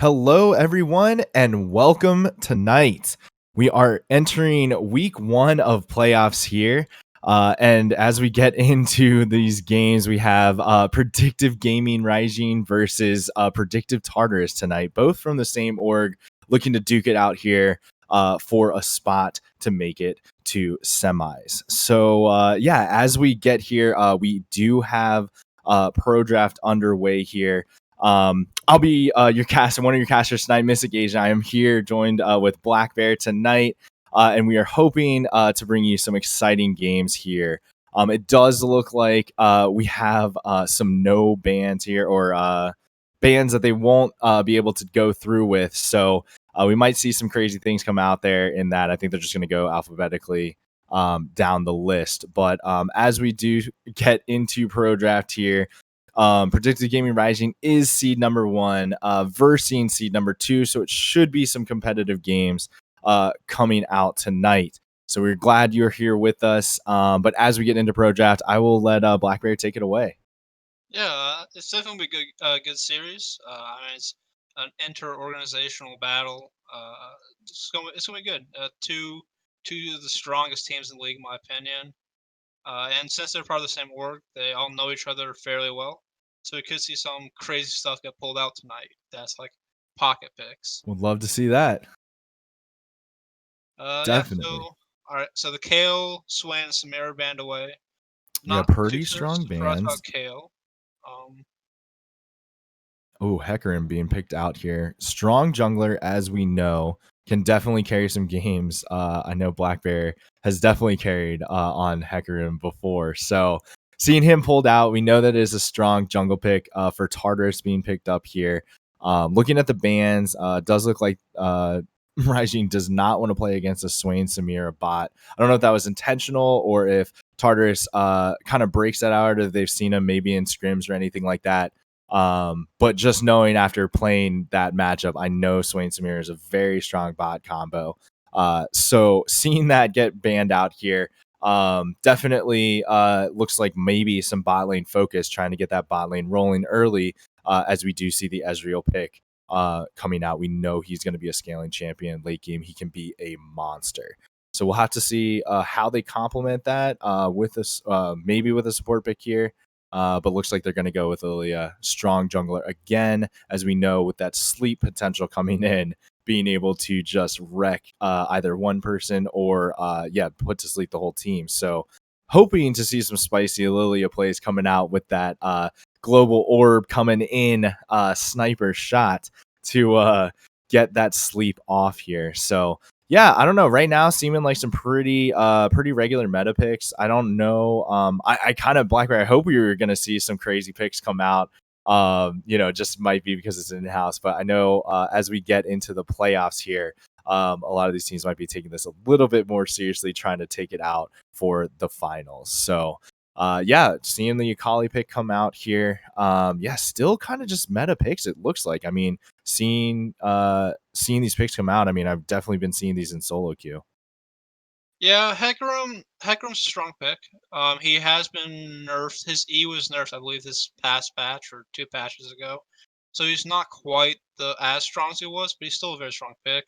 Hello, everyone, and welcome tonight. We are entering week one of playoffs here. And as we get into these games, we have Predictive Gaming Raijin versus Predictive Tartarus tonight, both from the same org, looking to duke it out here for a spot to make it to semis. So, as we get here, we do have pro draft underway here. I'll be one of your casters tonight, Miss Asia. I am here joined with Black Bear tonight, and we are hoping to bring you some exciting games here. It does look like we have some no bans here, or bans that they won't be able to go through with. So we might see some crazy things come out there in that. I think they're just going to go alphabetically down the list. But as we do get into pro draft here, Predictive Gaming Rising is seed number one, versing seed number two, so it should be some competitive games coming out tonight. So we're glad you're here with us. But as we get into pro draft, I will let Blackberry take it away. Yeah, it's definitely a good series. It's an inter-organizational battle. It's gonna be good. Two of the strongest teams in the league, in my opinion. And since they're part of the same org, they all know each other fairly well. So we could see some crazy stuff get pulled out tonight. That's like pocket picks. Would love to see that. Yeah. Definitely. So all right. So the Kale, Swain, and Samira band away. Yeah, Not too pretty strong surprised bands. about Kale. Um, Oh, Hecarim being picked out here. Strong jungler, as we know, can definitely carry some games. I know Black Bear has definitely carried on Hecarim before. So seeing him pulled out, we know that it is a strong jungle pick for Tartarus being picked up here. Looking at the bans, does look like Raijin does not want to play against a Swain Samira bot. I don't know if that was intentional or if Tartarus kind of breaks that out, or if they've seen him maybe in scrims or anything like that. But just knowing after playing that matchup, I know Swain Samir is a very strong bot combo. So seeing that get banned out here, definitely looks like maybe some bot lane focus, trying to get that bot lane rolling early, as we do see the Ezreal pick coming out. We know he's going to be a scaling champion late game. He can be a monster. So we'll have to see how they complement that with this, maybe with a support pick here. But looks like they're going to go with a strong jungler again, as we know, with that sleep potential coming in, being able to just wreck either one person or put to sleep the whole team. So hoping to see some spicy Lilia plays coming out with that global orb coming in, sniper shot to get that sleep off here. So yeah, I don't know. Right now, seeming like some pretty regular meta picks. I don't know. I kind of Blackberry. I hope we were gonna see some crazy picks come out. Just might be because it's in house. But I know as we get into the playoffs here, a lot of these teams might be taking this a little bit more seriously, trying to take it out for the finals. So seeing the Akali pick come out here. Still kind of just meta picks, it looks like. I mean, seeing these picks come out, I mean, I've definitely been seeing these in solo queue. Yeah, Hecarim's a strong pick. He has been nerfed. His E was nerfed, I believe, this past patch or two patches ago. So he's not quite the as strong as he was, but he's still a very strong pick.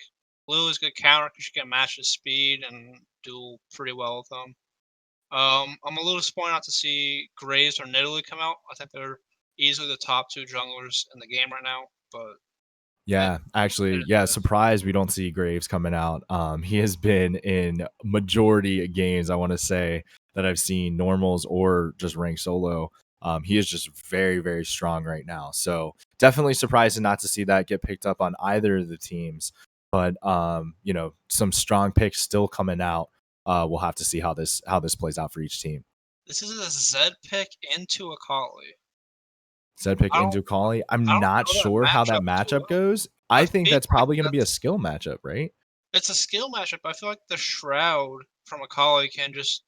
Lily's good counter because you can match his speed and do pretty well with them. I'm a little disappointed not to see Graves or Nidalee come out. I think they're easily the top two junglers in the game right now, but it, Yeah, it actually, is yeah, what it is. surprised we don't see Graves coming out. He has been in majority of games, I want to say, that I've seen normals or just ranked solo. He is just very, very strong right now. So definitely surprised not to see that get picked up on either of the teams. But some strong picks still coming out. We'll have to see how this plays out for each team. This is a Zed pick into Akali. Zed pick I don't into Kali. I I'm don't not know that sure how that matchup too matchup well. goes. I I think feel that's like probably going to be a that's skill matchup, right? it's a skill matchup. I feel like the Shroud from Akali can just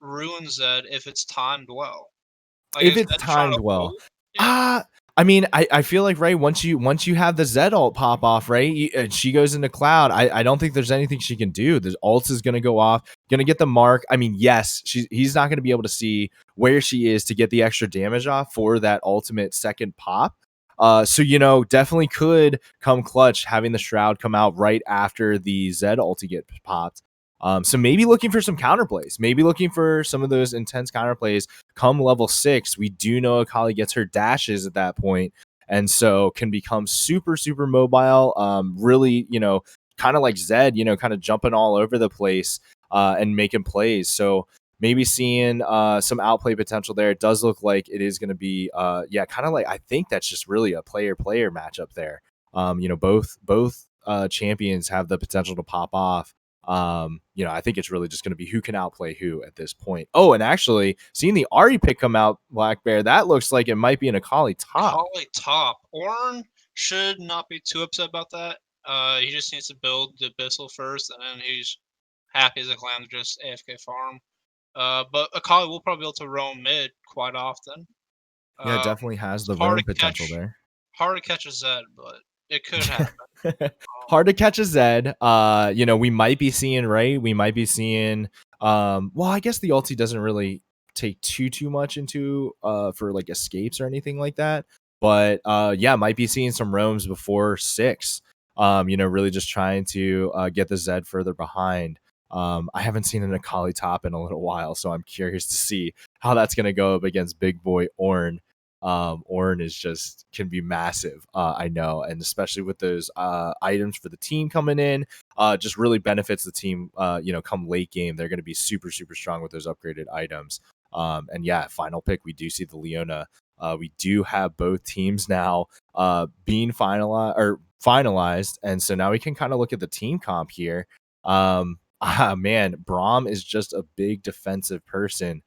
ruin Zed if it's timed well. Like If if it's Zed's trying timed to well. ult, yeah. Ah, I mean, I feel like, right, once you have the Zed ult pop off, right, and she goes into cloud, I don't think there's anything she can do. The ult is gonna go off, gonna get the mark. I mean, yes, he's not gonna be able to see where she is to get the extra damage off for that ultimate second pop. So, definitely could come clutch having the Shroud come out right after the Zed ulti get popped. So maybe looking for some counterplays, maybe looking for some of those intense counterplays come level 6. We do know Akali gets her dashes at that point, and so can become super, super mobile. Really, kind of like Zed, kind of jumping all over the place and making plays. So maybe seeing some outplay potential there. It does look like it is going to be, kind of like, I think that's just really a player matchup there. Both champions have the potential to pop off. I think it's really just going to be who can outplay who at this point. Oh, and actually, seeing the Ari pick come out, Black Bear, that looks like it might be an Akali top. Akali top. Ornn should not be too upset about that. He just needs to build the Abyssal first, and then he's happy as a clam to just AFK farm. But Akali will probably be able to roam mid quite often. Yeah, Um, definitely has it's the roam potential there. hard to catch a Zed, but it could happen. Hard to catch a Zed. We might be seeing, right? We might be seeing well, I guess the ulti doesn't really take too much into for like escapes or anything like that. But yeah, might be seeing some roams before 6. Really just trying to get the Zed further behind. I haven't seen an Akali top in a little while, so I'm curious to see how that's gonna go up against big boy Ornn. Ornn is just can be massive, I know, and especially with those items for the team coming in, just really benefits the team. Come late game, they're going to be super super strong with those upgraded items. And yeah, final pick, we do see the Leona. We do have both teams now being finalized, and so now we can kind of look at the team comp here. Man, Braum is just a big defensive person.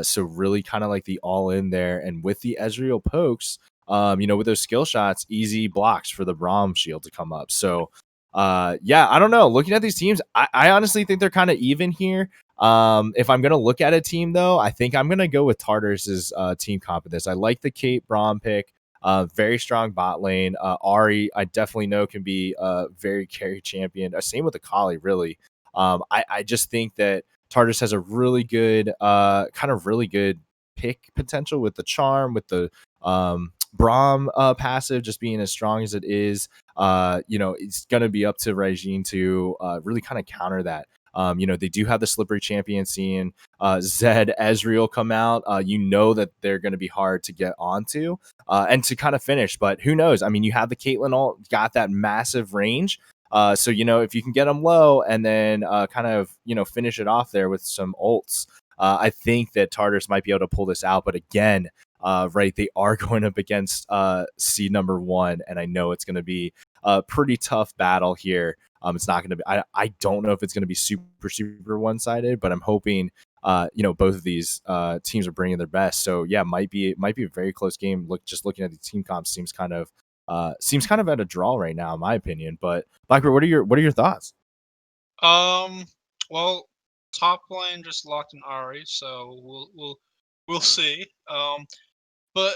So really kind of like the all in there. And with the Ezreal pokes, with those skill shots, easy blocks for the Braum shield to come up. So yeah, I don't know. Looking at these teams, I honestly think they're kind of even here. If I'm gonna look at a team though, I think I'm gonna go with Tartarus's team comp of this. I like the Kate Braum pick. Very strong bot lane. Ari, I definitely know can be a very carry champion. Same with Akali, really. I just think that Tartarus has a really good, really good pick potential with the charm, with the Braum passive just being as strong as it is. It's going to be up to Raijin to really kind of counter that. They do have the slippery champion seeing Zed Ezreal come out. That they're going to be hard to get onto and to kind of finish, but who knows? I mean, you have the Caitlyn ult, got that massive range. So if you can get them low and then finish it off there with some ults, I think that Tartarus might be able to pull this out. But again, right, they are going up against seed number 1, and I know it's going to be a pretty tough battle here. It's not going to be. I don't know if it's going to be super super one sided, but I'm hoping both of these teams are bringing their best. So yeah, might be a very close game. Just looking at the team comps seems kind of at a draw right now, in my opinion. But Blackbird, what are your thoughts? Um, well, top lane just locked in Ari, so we'll see. But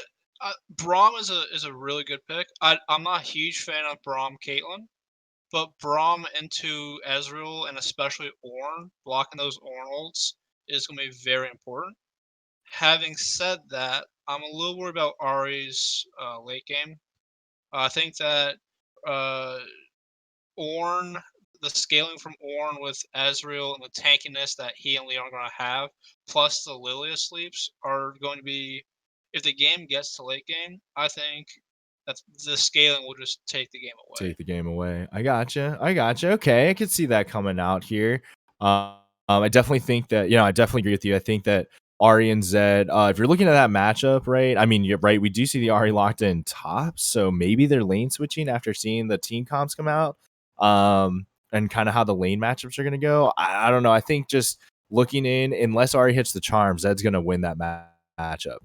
Braum is a really good pick. I'm not a huge fan of Braum Caitlyn, but Braum into Ezreal and especially Ornn, blocking those Ornn ults is going to be very important. Having said that, I'm a little worried about Ari's late game. I think that uh, Ornn, the scaling from Ornn with Ezreal and the tankiness that he and Leon are going to have, plus the Lilia sleeps, are going to be. If the game gets to late game, I think that the scaling will just take the game away. Take the game away. I gotcha. Okay, I could see that coming out here. I definitely think that I definitely agree with you. I think that Ari and Zed, if you're looking at that matchup, right? I mean, you're right. We do see the Ari locked in top, so maybe they're lane switching after seeing the team comps come out, and kind of how the lane matchups are going to go. I don't know. I think just looking in, unless Ari hits the charm, Zed's going to win that matchup.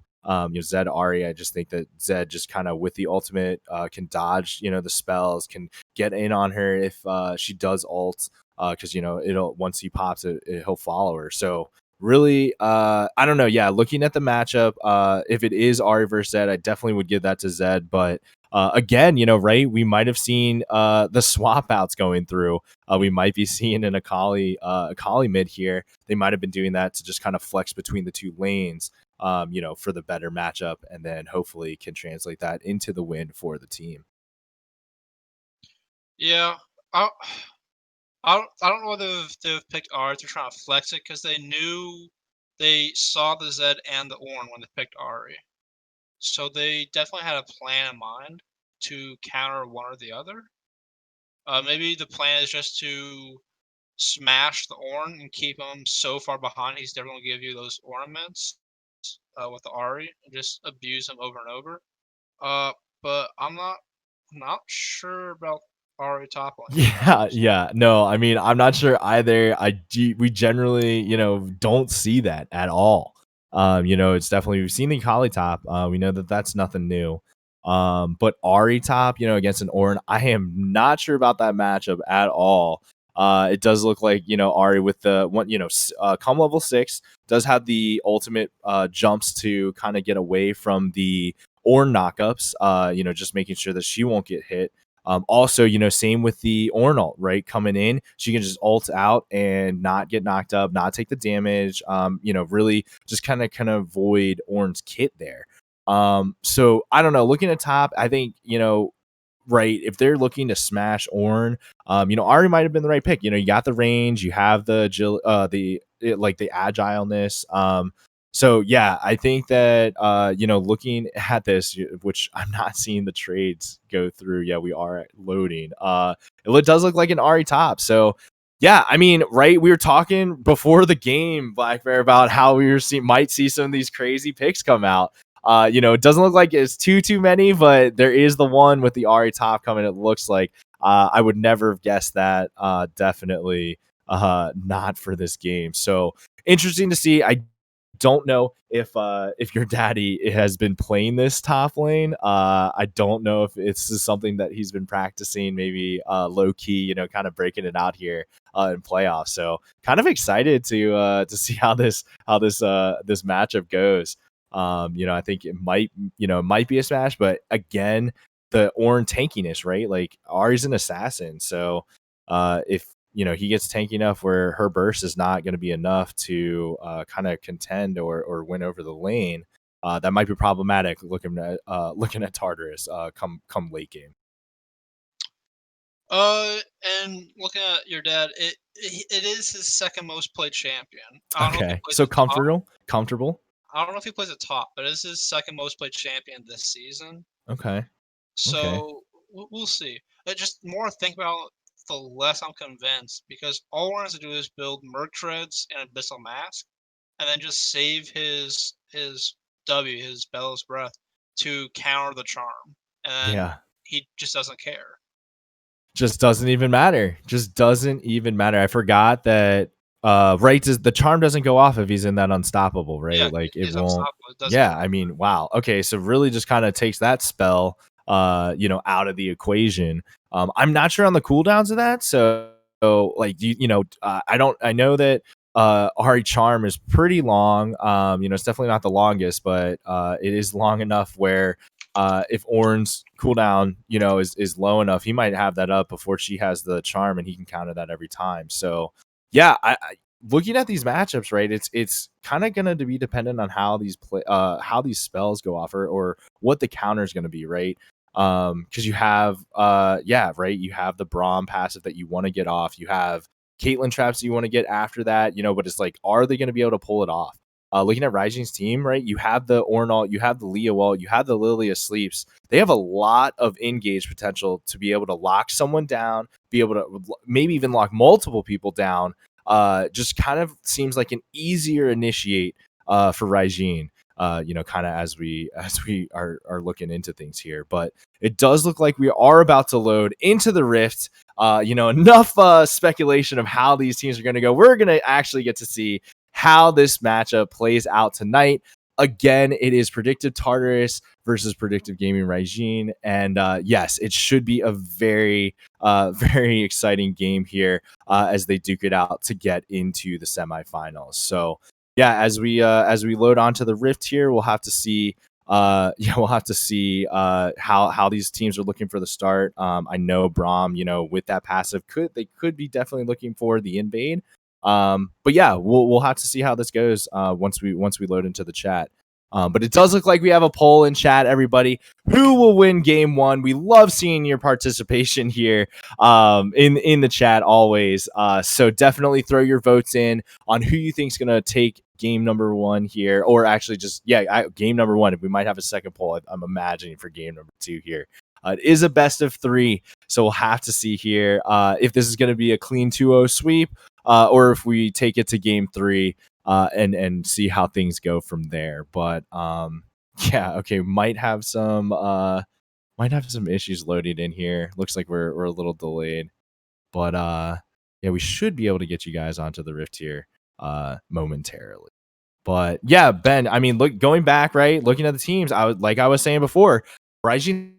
Zed Ari, I just think that Zed just kind of with the ultimate can dodge, the spells, can get in on her if she does ult, because it'll once he pops it, he'll follow her. So really, I don't know. Yeah, looking at the matchup, if it is Ari versus Zed, I definitely would give that to Zed. But again, right, we might have seen the swap outs going through. We might be seeing an Akali mid here. They might have been doing that to just kind of flex between the two lanes. for the better matchup, and then hopefully can translate that into the win for the team. Yeah, I I don't know whether they've picked R to try to flex it because they saw the Zed and the Ornn when they picked Ari. So they definitely had a plan in mind to counter one or the other. Maybe the plan is just to smash the Ornn and keep him so far behind he's never going to give you those ornaments with the Ari and just abuse him over and over. Uh, but I'm not sure about Ari top lane. Yeah, yeah. No, I mean, I'm not sure either. We generally, don't see that at all. It's definitely we've seen the Kali top. We know that that's nothing new. But Ari top, against an Ornn, I am not sure about that matchup at all. It does look like Ari with the one, come level 6 does have the ultimate jumps to kind of get away from the Ornn knockups. Just making sure that she won't get hit. Also, same with the Ornalt, right? Coming in, she can just ult out and not get knocked up, not take the damage. Really just kind of avoid Ornn's kit there. So I don't know. Looking at top, I think right, if they're looking to smash Ornn, Ari might have been the right pick. You got the range, you have the like the agileness. So yeah, I think that looking at this, which I'm not seeing the trades go through. Yeah, we are loading. It does look like an Ari top. So yeah, I mean, right, we were talking before the game, Black Bear, about how might see some of these crazy picks come out. It doesn't look like it's too many, but there is the one with the Ari top coming. It looks like I would never have guessed that. Definitely not for this game. So interesting to see. I don't know if your daddy has been playing this top lane. I don't know if it's just something that he's been practicing, maybe low key, kind of breaking it out here in playoffs. So kind of excited to see how this matchup goes. I think it might be a smash, but again, the Ornn tankiness, right? Like Ari's an assassin, so if he gets tanky enough where her burst is not going to be enough to kind of contend or win over the lane, that might be problematic. Looking at Tartarus come late game. And looking at your dad, it is his second most played champion. I don't know if he Okay, plays so a top. comfortable. I don't know if he plays a top, but it's his second most played champion this season. Okay, okay, So we'll see. Just more I think about, the less I'm convinced because all we're going to do is build Merc Treads and Abyssal Mask, and then just save his his Bellows Breath, to counter the charm, and yeah. he just doesn't care. Just doesn't even matter. Just doesn't even matter. I forgot that right, the charm doesn't go off if he's in that unstoppable, Yeah, right? Like it he's won't. unstoppable. It doesn't go Yeah, off. I mean, wow. Okay, so really just kind of takes that spell out of the equation. I'm not sure on the cooldowns of that. So like I know that Ari Charm is pretty long. It's definitely not the longest, but it is long enough where if Ornn's cooldown, is low enough, he might have that up before she has the charm, and he can counter that every time. So, yeah, looking at these matchups, right, it's kind of gonna be dependent on how these spells go off, or what the counter is gonna be, right? Because you have yeah, right, you have the Braum passive that you want to get off, you have Caitlyn traps you want to get after that, but it's like, are they going to be able to pull it off? Looking at Raijin's team, right? You have the Ornalt, you have the Leo Ult, you have the Lilia Sleeps. They have a lot of engage potential to be able to lock someone down, be able to maybe even lock multiple people down. Just kind of seems like an easier initiate for Raijin. Kind of as we are looking into things here, but it does look like we are about to load into the Rift. Enough speculation of how these teams are going to go. We're going to actually get to see how this matchup plays out tonight. Again, it is Predictive Tartarus versus Predictive Gaming Raijin. And yes, it should be a very, very exciting game here as they duke it out to get into the semifinals. So yeah, as we load onto the Rift here, we'll have to see how these teams are looking for the start. I know Braum, with that passive, could be definitely looking for the invade. But yeah, we'll have to see how this goes once we load into the chat. But it does look like we have a poll in chat, everybody. Who will win game one? We love seeing your participation here in the chat always. So definitely throw your votes in on who you think is going to take game number one here, or actually just, game number one. We might have a second poll, I'm imagining, for game number two here. It is a best of three, so we'll have to see here if this is going to be a clean 2-0 sweep or if we take it to game three and see how things go from there. But okay, might have some issues loading in here. Looks like we're a little delayed, but yeah, we should be able to get you guys onto the Rift here momentarily. But yeah, Ben, I mean, going back, right, looking at the teams, I was saying before, Raijin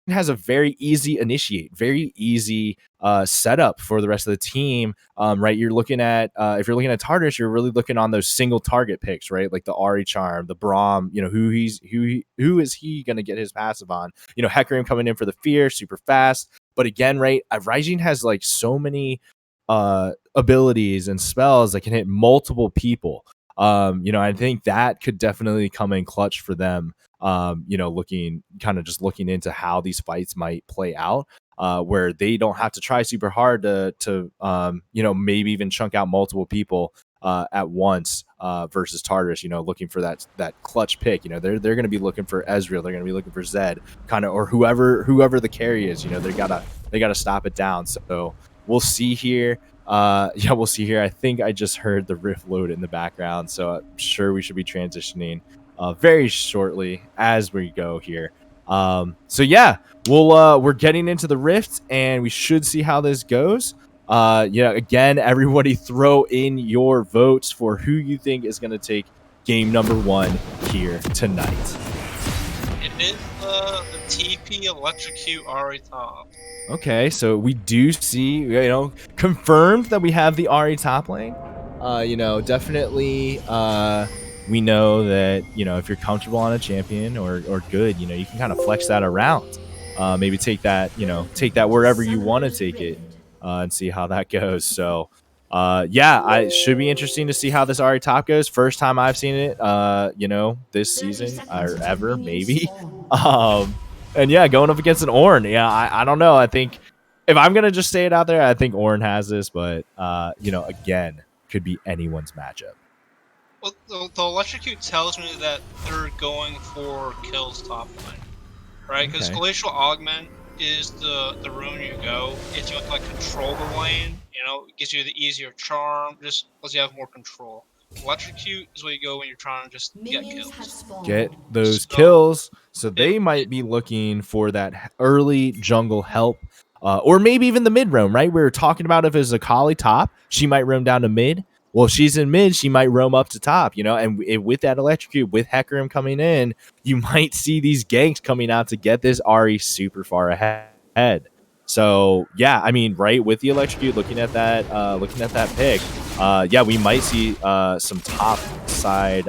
has a very easy initiate, very easy setup for the rest of the team. Right, you're looking at if you're looking at Tartarus, you're really looking on those single target picks, right? Like the Ari Charm, the Braum. You know, who is he going to get his passive on? You know, Hecarim coming in for the fear, super fast. But again, right, Raijin has like so many abilities and spells that can hit multiple people. You know, I think that could definitely come in clutch for them. You know, looking into how these fights might play out, where they don't have to try super hard to you know, maybe even chunk out multiple people at once versus Tartarus, you know, looking for that clutch pick. You know, they're going to be looking for Ezreal, they're going to be looking for Zed, kind of, or whoever the carry is. You know, they gotta stop it down. So we'll see here. Yeah, we'll see here. I think I just heard the Rift load in the background, so I'm sure we should be transitioning very shortly as we go here. So yeah, we're getting into the Rift, and we should see how this goes. Yeah, again, everybody throw in your votes for who you think is going to take game number one here tonight. It is the TP Electrocute Ari top. Okay, so we do see, you know, confirmed that we have the Ari top lane. You know, definitely we know that, you know, if you're comfortable on a champion or good, you know, you can kind of flex that around. Maybe take that wherever you want to take it and see how that goes. So yeah, it should be interesting to see how this Ari top goes. First time I've seen it, you know, this season or ever, maybe. And yeah, going up against an Ornn, yeah, I don't know. I think if I'm gonna just say it out there, I think Ornn has this, but you know, again, could be anyone's matchup. Well, the Electrocute tells me that they're going for kills top lane, right? Because Glacial Augment is the rune you go if you want to like control the lane. You know, it gives you the easier charm, just because you have more control. Electrocute is where you go when you're trying to just get kills. Get those kills. So they might be looking for that early jungle help. Or maybe even the mid roam, right? We were talking about if it's a Kali top, she might roam down to mid. Well, if she's in mid, she might roam up to top, you know, and with that Electrocute, with Hecarim coming in, you might see these ganks coming out to get this Ari super far ahead. So yeah, I mean, right, with the Electrocute, looking at that pick, yeah, we might see some top side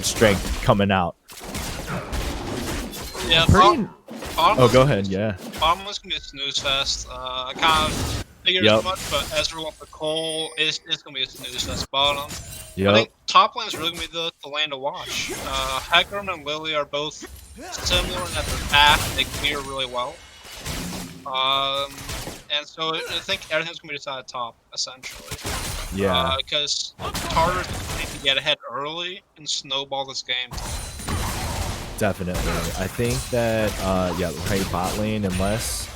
strength coming out. Yeah, oh, go ahead. Yeah, bottom was gonna be a snooze fest. I kind of figured as much, but Ezreal with the Cole, it's gonna be a snooze fest bottom. I think top lane is really gonna be the lane to watch. Hecarim and Lily are both similar in that their path they clear really well. And so I think everything's gonna be decided top, essentially. Yeah. Because Tartarus need to get ahead early and snowball this game. Definitely. I think that yeah, right, bot lane, unless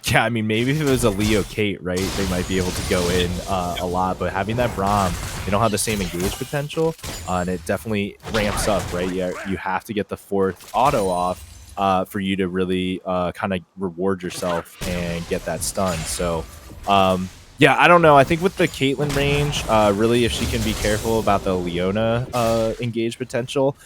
yeah, I mean, maybe if it was a Leo Kate, right, they might be able to go in a lot, but having that Braum, they don't have the same engage potential, and it definitely ramps up, right? You have to get the 4th auto off for you to really kind of reward yourself and get that stun. So yeah, I don't know. I think with the Caitlyn range, really, if she can be careful about the Leona engage potential,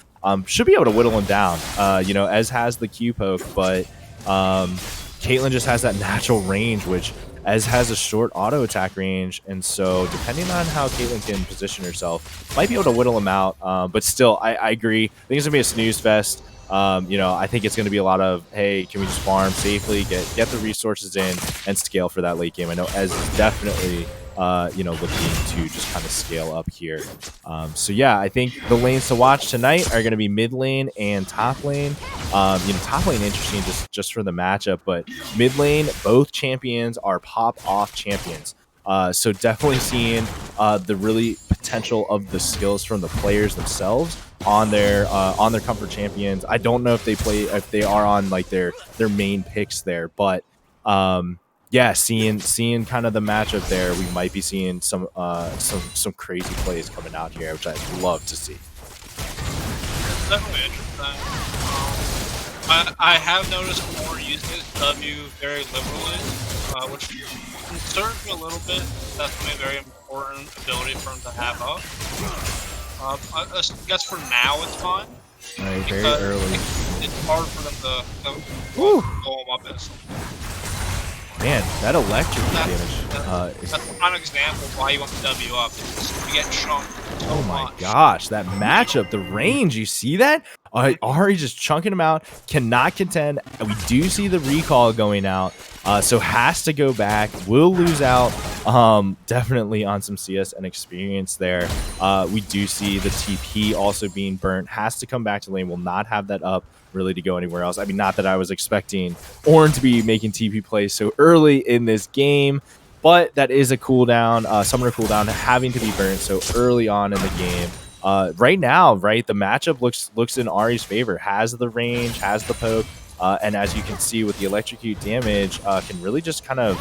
should be able to whittle him down. You know, Ez has the Q poke, but Caitlyn just has that natural range, which Ez has a short auto attack range, and so depending on how Caitlyn can position herself, might be able to whittle him out. But still, I agree. I think it's gonna be a snooze fest. You know, I think it's going to be a lot of, hey, can we just farm safely, get the resources in, and scale for that late game. I know Ez is definitely looking to just kind of scale up here. So yeah, I think the lanes to watch tonight are going to be mid lane and top lane. Top lane interesting just for the matchup, but mid lane, both champions are pop off champions. So definitely seeing the really potential of the skills from the players themselves on their comfort champions. I don't know if they are on like their main picks there, but yeah, seeing kind of the matchup there, we might be seeing some crazy plays coming out here, which I'd love to see. It's definitely interesting. I have noticed more using this W very liberally, which concerns me a little bit. That's a very important ability for him to have up. I guess for now it's fine. Right, very early. It's hard for them to blow him up instantly. Man, that electric damage. That's a prime example of why you want the W up. You get chunked. Oh my gosh, that matchup, the range, you see that? Ari just chunking him out, cannot contend. We do see the recall going out, so has to go back, will lose out definitely on some CS and experience there. We do see the TP also being burnt, has to come back to lane, will not have that up really to go anywhere else. I mean, not that I was expecting Ornn to be making TP plays so early in this game, but that is a cooldown, summoner cooldown having to be burnt so early on in the game. Right now, right, the matchup looks in Ari's favor. Has the range, has the poke, and as you can see with the electrocute damage, can really just kind of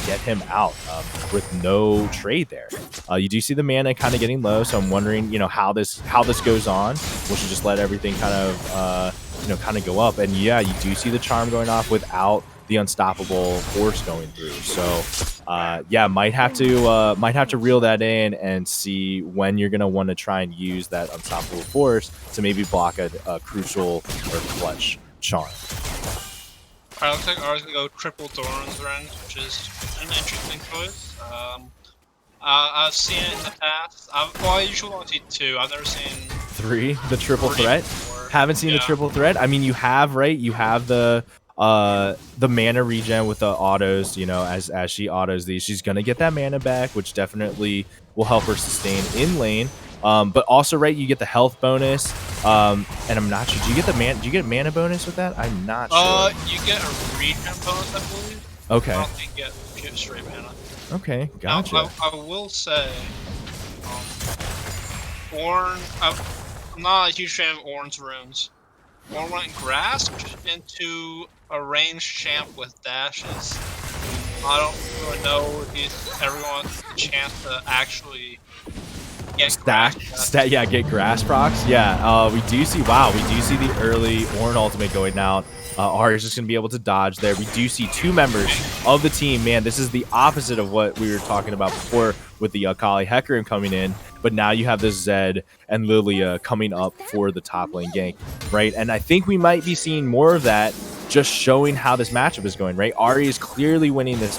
get him out with no trade there. You do see the mana kind of getting low, so I'm wondering how this goes on. We should just let everything kind of go up, and yeah, you do see the charm going off without the unstoppable force going through. So yeah, might have to reel that in and see when you're gonna want to try and use that unstoppable force to maybe block a crucial or clutch charm. Alright, looks like ours gonna go triple Doran's range, which is an interesting choice. I've seen it in the past. I usually only see 2. I've never seen 3. The triple threat. before. Haven't seen the triple threat. I mean, you have the mana regen with the autos. As she autos these, she's gonna get that mana back, which definitely will help her sustain in lane. But also, right, you get the health bonus. And I'm not sure. Do you get a mana bonus with that? I'm not sure. You get a regen bonus, I believe. Okay. I don't think you get straight mana. Okay, gotcha. Now, I will say, Ornn. I'm not a huge fan of Ornn's runes. Ornn went grass into a ranged champ with dashes. I don't really know if he's ever going to a chance to actually get get grass procs. Yeah, we do see the early Ornn ultimate going out. Ari is just going to be able to dodge there. We do see 2 members of the team. Man, this is the opposite of what we were talking about before with the Akali Hecarim coming in. But now you have this Zed and Lilia coming up for the top lane gank, right? And I think we might be seeing more of that, just showing how this matchup is going, right? Ari is clearly winning this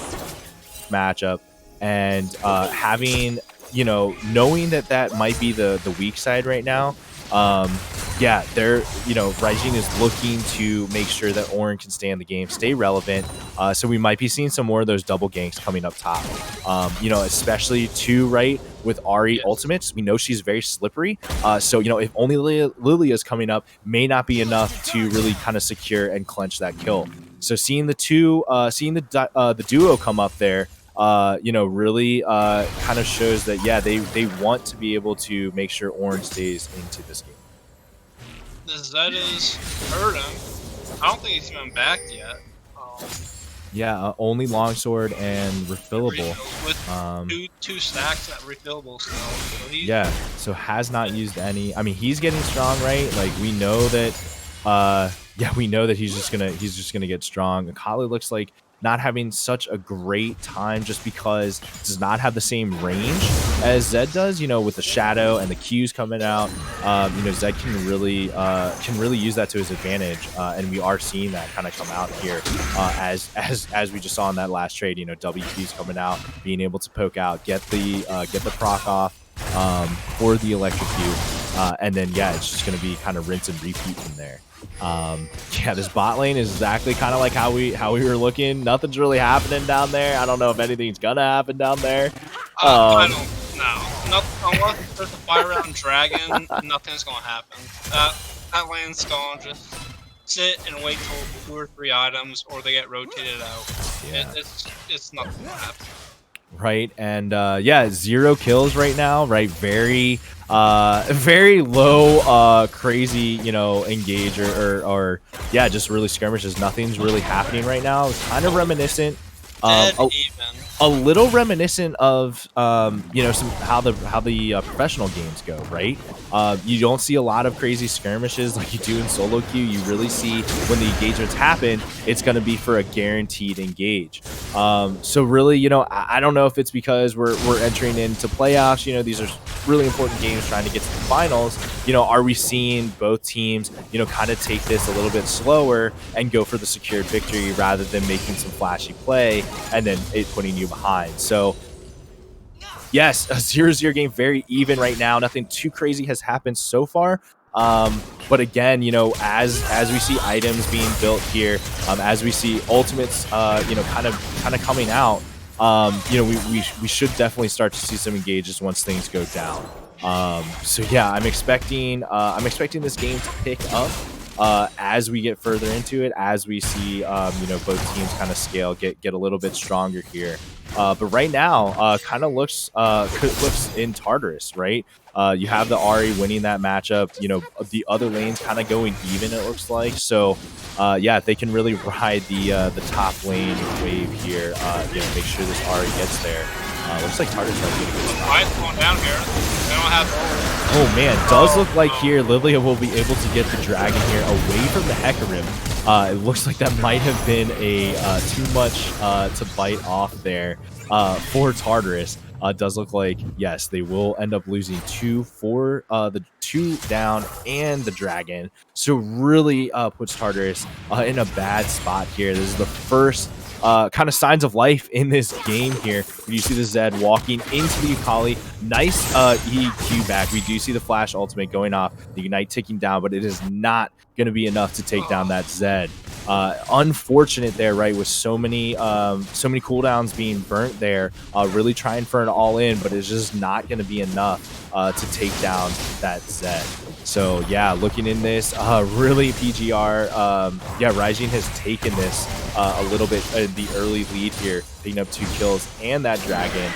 matchup, and having, knowing that might be the weak side right now. Yeah, Raijin is looking to make sure that Ornn can stay in the game, stay relevant. So we might be seeing some more of those double ganks coming up top. Especially right with Ari ultimates. We know she's very slippery. So if only Lilia's coming up, may not be enough to really kind of secure and clench that kill. So seeing the duo come up there, really kind of shows that, yeah, they want to be able to make sure Ornn stays into this game. The Zed is hurting. I don't think he's even back yet. Yeah, only longsword and refillable. With two stacks at refillable still. So so has not used any. I mean, he's getting strong, right? Like, we know that. We know that he's just gonna get strong. Akali looks like not having such a great time just because it does not have the same range as Zed does, with the shadow and the Qs coming out. Zed can really use that to his advantage, and we are seeing that kind of come out here as we just saw in that last trade. WQs coming out, being able to poke out, get the proc off for the electrocute, and then it's just going to be kind of rinse and repeat from there. Yeah, this bot lane is exactly kind of like how we were looking. Nothing's really happening down there. I don't know if anything's gonna happen down there. I Um, don't know. Not, unless there's a fire round dragon, nothing's gonna happen. That lane's gonna just sit and wait till 2 or 3 items, or they get rotated out. Yeah. It's nothing gonna happen. Right, and yeah, 0 kills right now, right? Very very low crazy, you know, engage or yeah, just really skirmishes. Nothing's really happening right now. It's kind of reminiscent Dead a, even. a little reminiscent of you know, some how the professional games go, right? You don't see a lot of crazy skirmishes like you do in solo queue. You really see when the engagements happen, it's going to be for a guaranteed engage. So really, you know, I don't know if it's because we're entering into playoffs. You know, these are really important games trying to get to the finals. You know, are we seeing both teams, you know, kind of take this a little bit slower and go for the secured victory rather than making some flashy play and then it putting you behind? So yes, a 0-0 game, very even right now. Nothing too crazy has happened so far. But again, you know, as we see items being built here, as we see ultimates, you know, kind of coming out, you know, we should definitely start to see some engages once things go down. So yeah, I'm expecting this game to pick up as we get further into it, as we see, you know, both teams kind of scale, get a little bit stronger here. But right now, kind of looks in Tartarus, right? You have the Ari winning that matchup. You know, the other lanes kind of going even, it looks like. So, yeah, they can really ride the top lane wave here. You know, make sure this Ari gets there. Looks like Tartarus might be a good spot. Mine's going down here. They don't have. Oh man, does look like here Lilia will be able to get the dragon here away from the Hecarim. It looks like that might have been a too much to bite off there for Tartarus. Does look like, yes, they will end up losing 2 for the 2 down and the dragon. So really puts Tartarus in a bad spot here. This is the first kind of signs of life in this game here. You see the Zed walking into the Akali. Nice EQ back. We do see the flash ultimate going off, the Ignite ticking down, but it is not going to be enough to take down that Zed. Unfortunate there, right, with so many cooldowns being burnt there, really trying for an all-in, but it's just not going to be enough to take down that Zed. So yeah, looking in this, really PGR, yeah, Raijin has taken this a little bit the early lead here, picking up 2 kills and that dragon.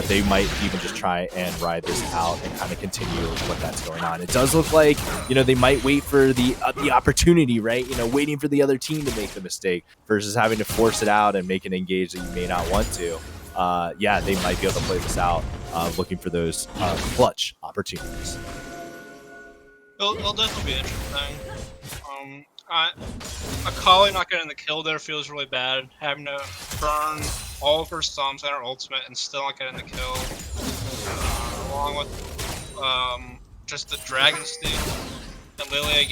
They might even just try and ride this out and kind of continue what that's going on. It does look like, you know, they might wait for the opportunity, right? You know, waiting for the other team to make the mistake versus having to force it out and make an engage that you may not want to. Yeah, they might be able to play this out, looking for those clutch opportunities. It'll definitely be interesting. Akali not getting the kill there feels really bad. Having to burn all of her sums and her ultimate and still not getting the kill. Along with just the Dragon Steam and Lilia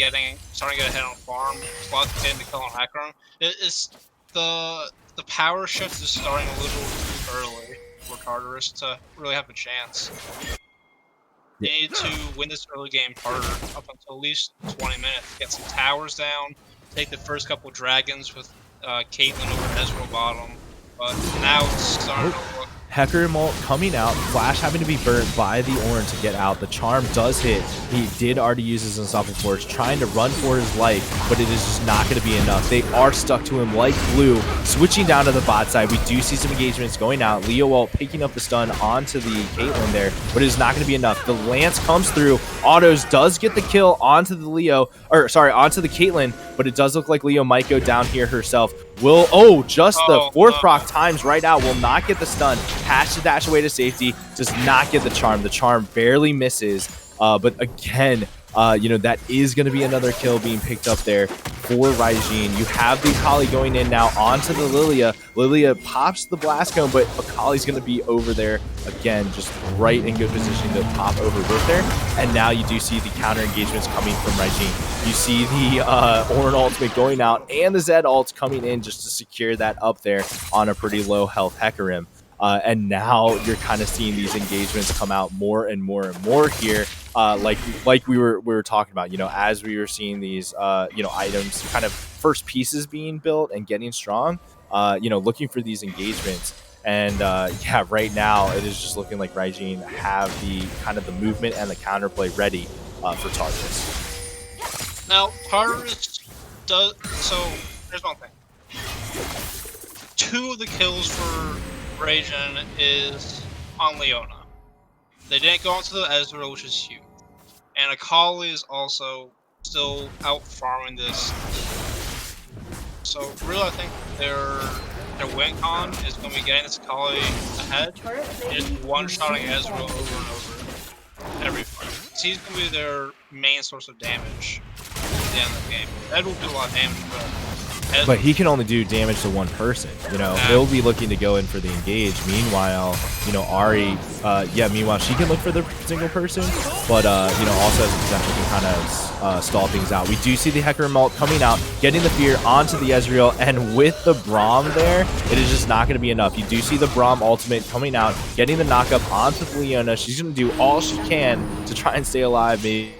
starting to get a hit on farm, plus getting the kill on Hecarim. It's the power shift is starting a little too early for Tartarus to really have a chance. They need to win this early game harder, up until at least 20 minutes. Get some towers down, take the first couple dragons with Caitlyn over Ezreal bottom. But now it's starting to look. Hecarim ult coming out, Flash having to be burnt by the Ornn to get out. The charm does hit. He did already use his Unstoppable Force, trying to run for his life, but it is just not going to be enough. They are stuck to him like glue. Switching down to the bot side, we do see some engagements going out. Leo ult picking up the stun onto the Caitlyn there, but it is not going to be enough. The Lance comes through. Autos does get the kill onto the onto the Caitlyn, but it does look like Leo might go down here herself. Just the 4th proc times right out, will not get the stun. Has to dash away to safety, does not get the charm. The charm barely misses, but again, you know, that is going to be another kill being picked up there for Raijin. You have the Akali going in now onto the Lilia. Lilia pops the blast cone, but Akali's going to be over there again, just right in good position to pop over Root there. And now you do see the counter engagements coming from Raijin. You see the Ornn ultimate going out and the Zed ult coming in just to secure that up there on a pretty low health Hecarim. And now you're kind of seeing these engagements come out more and more and more here. Like we were talking about, as we were seeing these items, kind of first pieces being built and getting strong, looking for these engagements. And yeah, right now it is just looking like Raijin have the kind of the movement and the counterplay ready for Tartarus. Now, Tartarus does. So, here's one thing. 2 of the kills for Raijin is on Leona. They didn't go onto the Ezreal, which is huge. And Akali is also still out farming this. So, really, I think their win con is going to be getting this Akali ahead and just one-shotting Ezreal over and over every fight. He's going to be their main source of damage at the end of the game. Ed will do a lot of damage, but he can only do damage to one person. He'll be looking to go in for the engage. Meanwhile, Ahri, meanwhile she can look for the single person, but also has the potential to kind of stall things out. We do see the Hecarim ult coming out, getting the fear onto the Ezreal, and with the Braum there, it is just not going to be enough. You do see the Braum ultimate coming out, getting the knockup onto Leona. She's going to do all she can to try and stay alive, maybe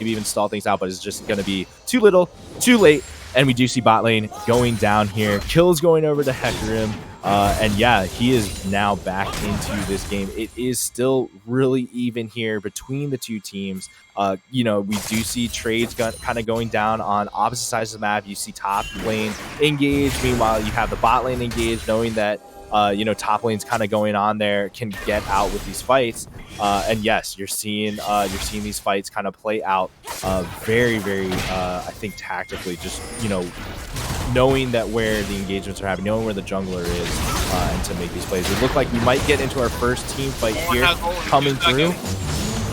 even stall things out, but it's just going to be too little, too late. And we do see bot lane going down here. Kills going over to Hecarim. And yeah, he is now back into this game. It is still really even here between the two teams. We do see trades kind of going down on opposite sides of the map. You see top lane engaged. Meanwhile, you have the bot lane engaged, knowing that top lane's kind of going on there, can get out with these fights. And yes, you're seeing these fights kind of play out very, very, I think tactically, just, knowing that where the engagements are happening, knowing where the jungler is, and to make these plays. It looked like we might get into our first team fight here coming through.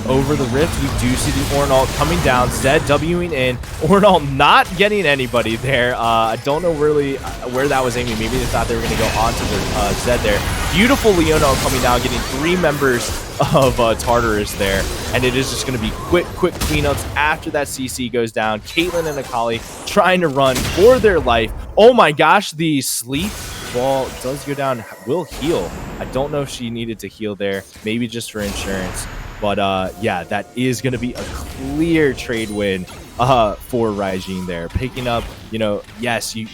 Over the rift, we do see the Ornalt coming down. Zed Wing in. Ornalt not getting anybody there. I don't know really where that was aiming. Maybe they thought they were going to go onto the Zed there. Beautiful Leona coming down, getting 3 members of Tartarus there. And it is just going to be quick cleanups after that CC goes down. Caitlyn and Akali trying to run for their life. Oh my gosh, the sleep ball does go down. Will heal. I don't know if she needed to heal there. Maybe just for insurance. But yeah, that is going to be a clear trade win for Raijin there. Picking up, yes, you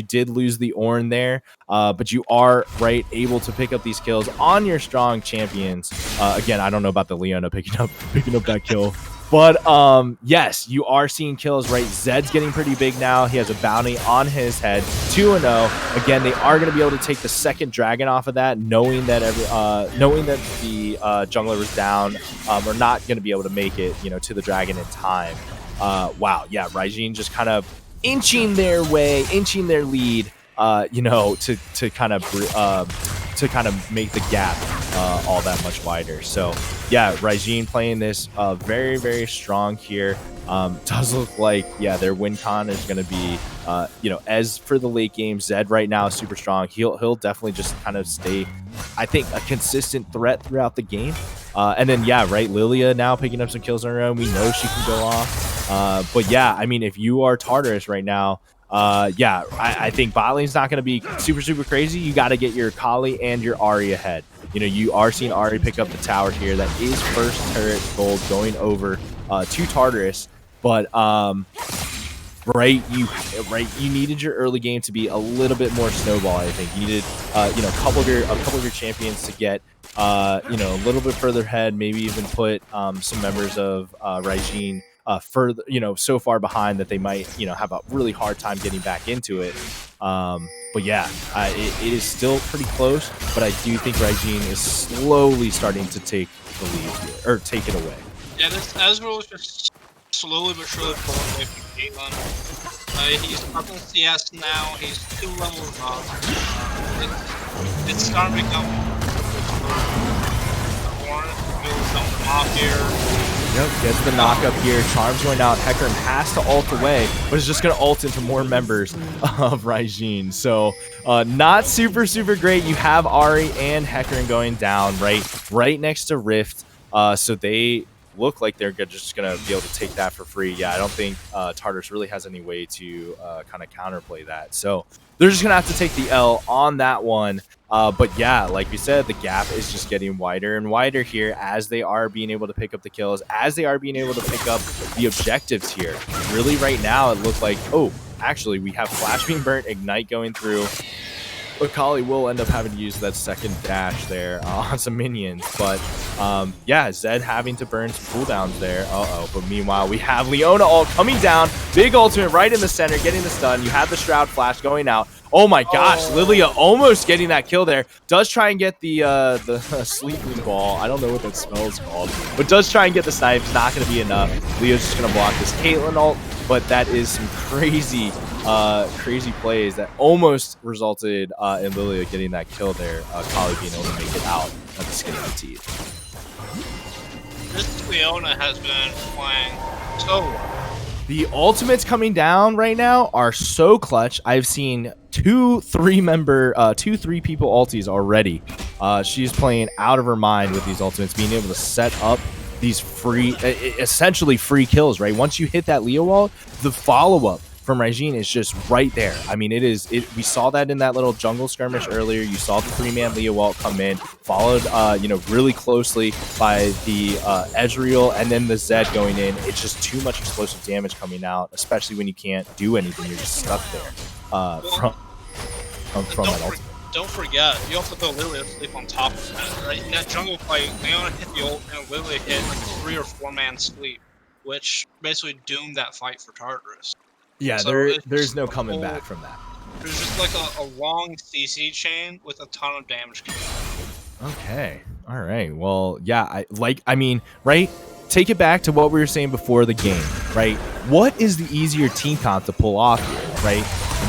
did lose the Ornn there, but you are able to pick up these kills on your strong champions. Again, I don't know about the Leona picking up that kill. But yes, you are seeing kills, right? Zed's getting pretty big now. He has a bounty on his head, 2-0. Again, they are going to be able to take the second dragon off of that, knowing that the jungler was down. We're not going to be able to make it, to the dragon in time. Wow, yeah, Raijin just kind of inching their lead, to kind of make the gap all that much wider. So yeah, Raijin playing this very, very strong here. Does look like, yeah, their win con is going to be, as for the late game, Zed right now is super strong. He'll definitely just kind of stay, I think, a consistent threat throughout the game. And then, yeah, right, Lilia now picking up some kills on her own. We know she can go off. But yeah, I mean, if you are Tartarus right now, yeah, I think bot lane's not going to be super crazy. You got to get your Akali and your Ahri ahead. You are seeing Ahri pick up the tower here. That is first turret gold going over to Tartarus. But you needed your early game to be a little bit more snowball. I think you needed a couple of your champions to get a little bit further ahead. Maybe even put some members of Raijin further, so far behind that they might, have a really hard time getting back into it. But yeah, it is still pretty close, but I do think Raijin is slowly starting to take the lead here, or take it away. Yeah, this Ezreal is just slowly but surely pulling away from Caitlyn. He's up in CS now, he's 2 levels up. It's starting to become off here. Yep, gets the knockup here. Charm's going out. Hecarim has to ult away, but is just going to ult into more members of Raijin. So not super great. You have Ahri and Hecarim going down right next to Rift. So they look like they're just going to be able to take that for free. Yeah, I don't think Tartarus really has any way to kind of counterplay that. So they're just going to have to take the L on that one. But yeah, like we said, the gap is just getting wider and wider here as they are being able to pick up the kills, as they are being able to pick up the objectives here. Really, right now, it looked like, oh, actually, we have Flash being burnt, Ignite going through. Akali will end up having to use that second dash there on some minions. But yeah, Zed having to burn some cooldowns there. But meanwhile, we have Leona ult coming down. Big ultimate right in the center, getting the stun. You have the Shroud Flash going out. Oh my gosh, Lilia almost getting that kill there. Does try and get the sleeping ball. I don't know what that spell is called, but does try and get the snipe. Not going to be enough. Leo's just going to block this Caitlyn ult, but that is some crazy plays that almost resulted in Lilia getting that kill there. Kali being able to make it out of the skin of the teeth. This Leona has been playing so well. The ultimates coming down right now are so clutch. I've seen two three people ultis already. She's playing out of her mind with these ultimates, being able to set up these essentially free kills, right? Once you hit that Leo wall, the follow-up from Raijin is just right there. I mean, we saw that in that little jungle skirmish earlier. You saw the 3-man Leo wall come in, followed really closely by the Ezreal and then the Zed going in. It's just too much explosive damage coming out, especially when you can't do anything. You're just stuck there from that ultimate. Don't forget, you also put Lilia to sleep on top of that, right? In that jungle fight, Leona hit the ult and Lilia hit like a 3 or 4-man sleep, which basically doomed that fight for Tartarus. Yeah, so there's no coming back from that. There's just like a long CC chain with a ton of damage coming out. Okay. All right. Well, yeah, I mean, right? Take it back to what we were saying before the game, right? What is the easier team comp to pull off here, right?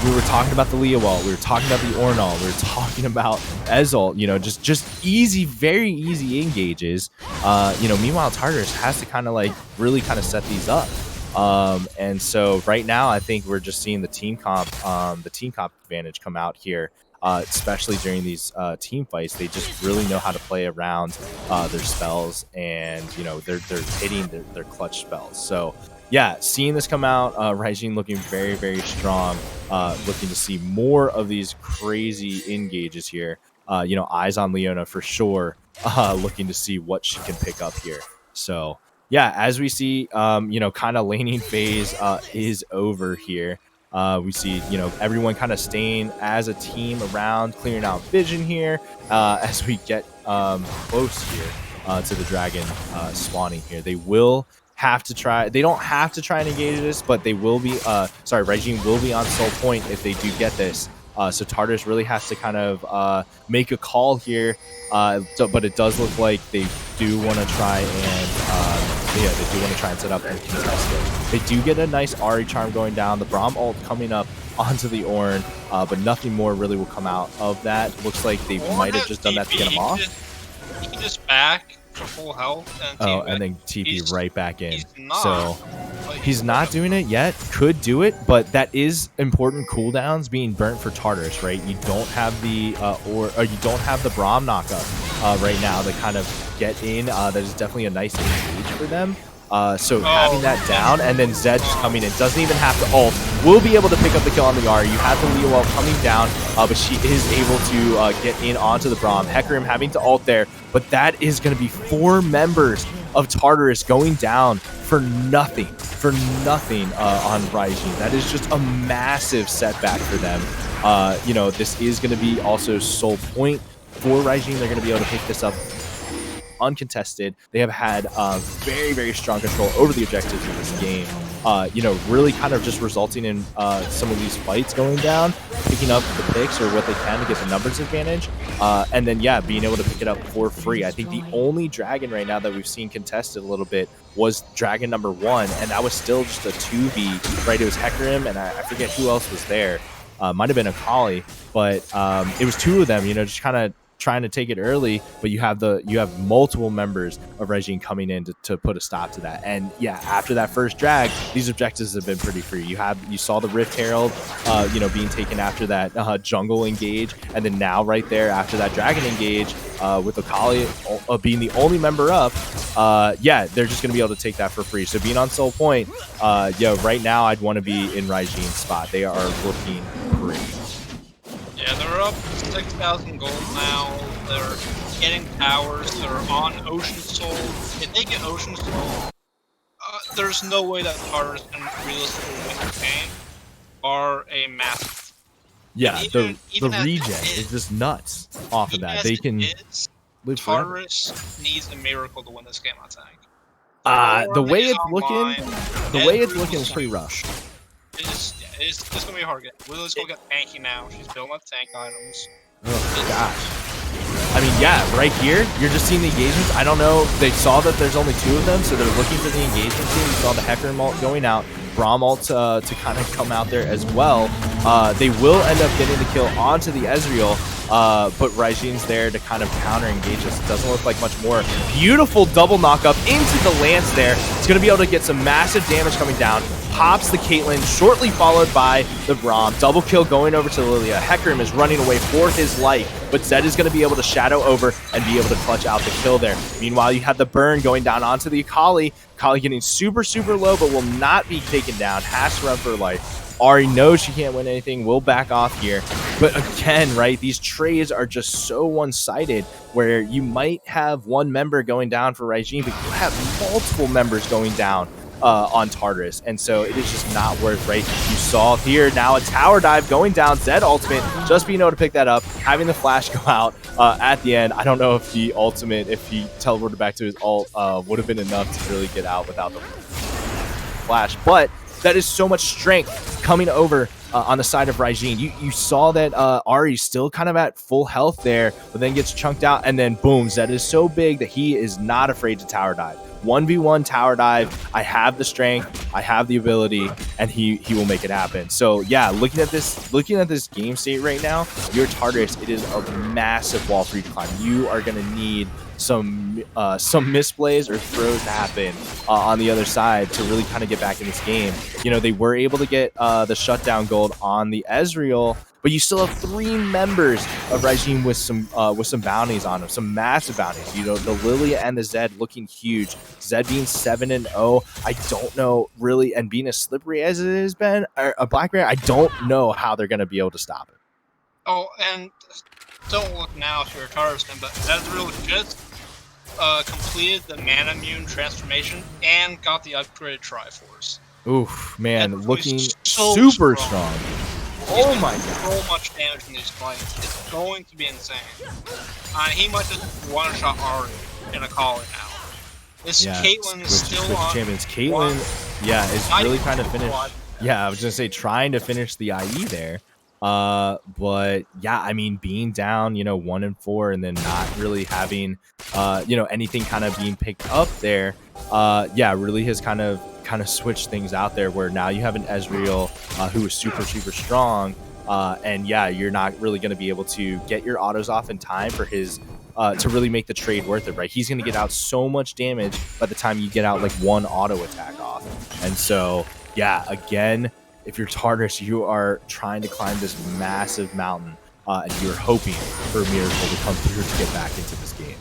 We were talking about the Leo wall, we were talking about the Ornal, we were talking about Ezreal, just easy, very easy engages. Meanwhile, Tartarus has to kind of really set these up. And so right now, I think we're just seeing the team comp advantage come out here, especially during these team fights. They just really know how to play around their spells, and they're hitting their clutch spells. So yeah, seeing this come out, Raijin looking very, very strong, looking to see more of these crazy engages here. Eyes on Leona for sure, looking to see what she can pick up here. So yeah, as we see, kind of laning phase is over here. We see, everyone kind of staying as a team around, clearing out vision here as we get close here to the dragon spawning here. They will have to try. They don't have to try and engage this, but they will be. Raijin will be on soul point if they do get this. So Tartarus really has to kind of make a call here. But it does look like they do want to try and they do want to try and set up and contest it. They do get a nice Ahri charm going down. The Braum ult coming up onto the Ornn, but nothing more really will come out of that. Looks like they might have just done that to get him off. He just back for full health. And then TP right back in. He's not doing it yet. Could do it, but that is important cooldowns being burnt for Tartarus, right? You don't have the you don't have the Braum knockup right now to kind of get in. That is definitely a nice engage for them. Having that down, and then Zed just coming in, doesn't even have to ult, will be able to pick up the kill on the Ahri. You have the Leo ult coming down, but she is able to get in onto the Braum. Hecarim having to ult there, but that is going to be 4 members of Tartarus going down for nothing on Raijin. That is just a massive setback for them. This is going to be also soul point for Raijin. They're going to be able to pick this up uncontested. They have had very, very strong control over the objectives in this game. Really kind of just resulting in some of these fights going down, picking up the picks or what they can to get the numbers advantage, and then being able to pick it up for free. I think the only dragon right now that we've seen contested a little bit was dragon number 1, and that was still just a 2v, right? It was Hecarim, and I forget who else was there. Might have been Akali, but it was 2 of them, just kind of trying to take it early, but you have multiple members of Raijin coming in to put a stop to that. And yeah, after that first drag, these objectives have been pretty free. You saw the Rift Herald being taken after that jungle engage, and then now right there after that dragon engage with Akali being the only member up, they're just gonna be able to take that for free. So being on soul point, right now I'd want to be in Raijin's spot. They are looking great. Yeah, they're they're up 6,000 gold now. They're getting towers. They're on Ocean Soul. If they get Ocean Soul, there's no way that Tartarus can realistically win the game. Are a massive. Yeah, even the as it regen is just nuts off of even that. as They it can is, live forever. Tartarus needs a miracle to win this game on tank. The way it's Online, looking is pretty rough. It's gonna be a hard game. Willow's gonna get tanky now. She's building up tank items. Oh gosh. I mean, yeah, right here, you're just seeing the engagements. I don't know. They saw that there's only 2 of them, so they're looking for the engagements here. You saw the Hecarim ult going out, Braum ult to kind of come out there as well. They will end up getting the kill onto the Ezreal, but Raijin's there to kind of counter engage this. It doesn't look like much more. Beautiful double knock up into the Lance there. It's going to be able to get some massive damage coming down. Pops the Caitlyn, shortly followed by the Braum. Double kill going over to Lilia. Hecarim is running away for his life, but Zed is going to be able to shadow over and be able to clutch out the kill there. Meanwhile, you have the burn going down onto the Akali. Akali getting super, super low, but will not be taken down. Has to run for her life. Ari knows she can't win anything. Will back off here. But again, right, these trades are just so one-sided where you might have one member going down for Raijin, but you have multiple members going down on Tartarus, and so it is just not worth, right? You saw here now a tower dive going down, Zed ultimate, just being able to pick that up, having the flash go out at the end. I don't know if the ultimate, if he teleported back to his ult, would have been enough to really get out without the flash, but that is so much strength coming over on the side of Raijin. You saw that Ari's still kind of at full health there, but then gets chunked out, and then boom, Zed is so big that he is not afraid to tower dive. 1v1 tower dive. I have the strength, I have the ability, and he will make it happen. So yeah, looking at this game state right now, your Tartarus, it is a massive wall for you to climb. You are gonna need some misplays or throws to happen on the other side to really kind of get back in this game. You know, they were able to get the shutdown gold on the Ezreal, but you still have 3 members of Raijin with some bounties on them, some massive bounties. You know, the Lilia and the Zed looking huge. Zed being 7-0, I don't know really, and being as slippery as it has been, a Black Bear, I don't know how they're going to be able to stop it. Oh, and don't look now if you're a Tartarus fan, but Ezreal just completed the Manamune transformation and got the upgraded Triforce. Oof, man, looking so super strong. Oh my god. So much damage in these fights. It's going to be insane. He might just one-shot Ari in a Akali now. This Caitlyn is still on. Champions. Caitlyn, is really trying to finish. Yeah, I was going to say trying to finish the IE there. But yeah, I mean, being down, 1-4 and then not really having, anything kind of being picked up there. Really has kind of switched things out there where now you have an Ezreal who is super, super strong. And yeah, you're not really going to be able to get your autos off in time for his to really make the trade worth it, right? He's going to get out so much damage by the time you get out like one auto attack off. And so, yeah, again, if you're Tartarus, you are trying to climb this massive mountain and you're hoping for a miracle to come through to get back into this game.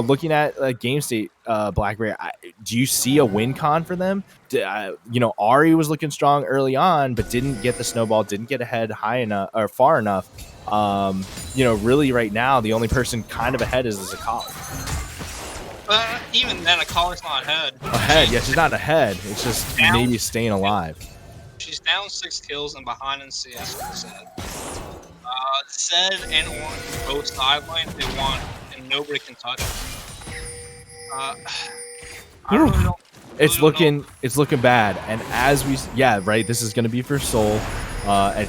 Looking at game state, Blackberry, do you see a win con for them? Ari was looking strong early on, but didn't get the snowball, didn't get ahead high enough or far enough. Really right now, the only person kind of ahead is Akali. Even then, Akali's not ahead. She's not ahead. It's just maybe staying alive. She's down 6 kills and behind in CS with Zed. Zed and Orange both sidelines they want, and nobody can touch it. It's looking bad, and as we this is gonna be for Soul, and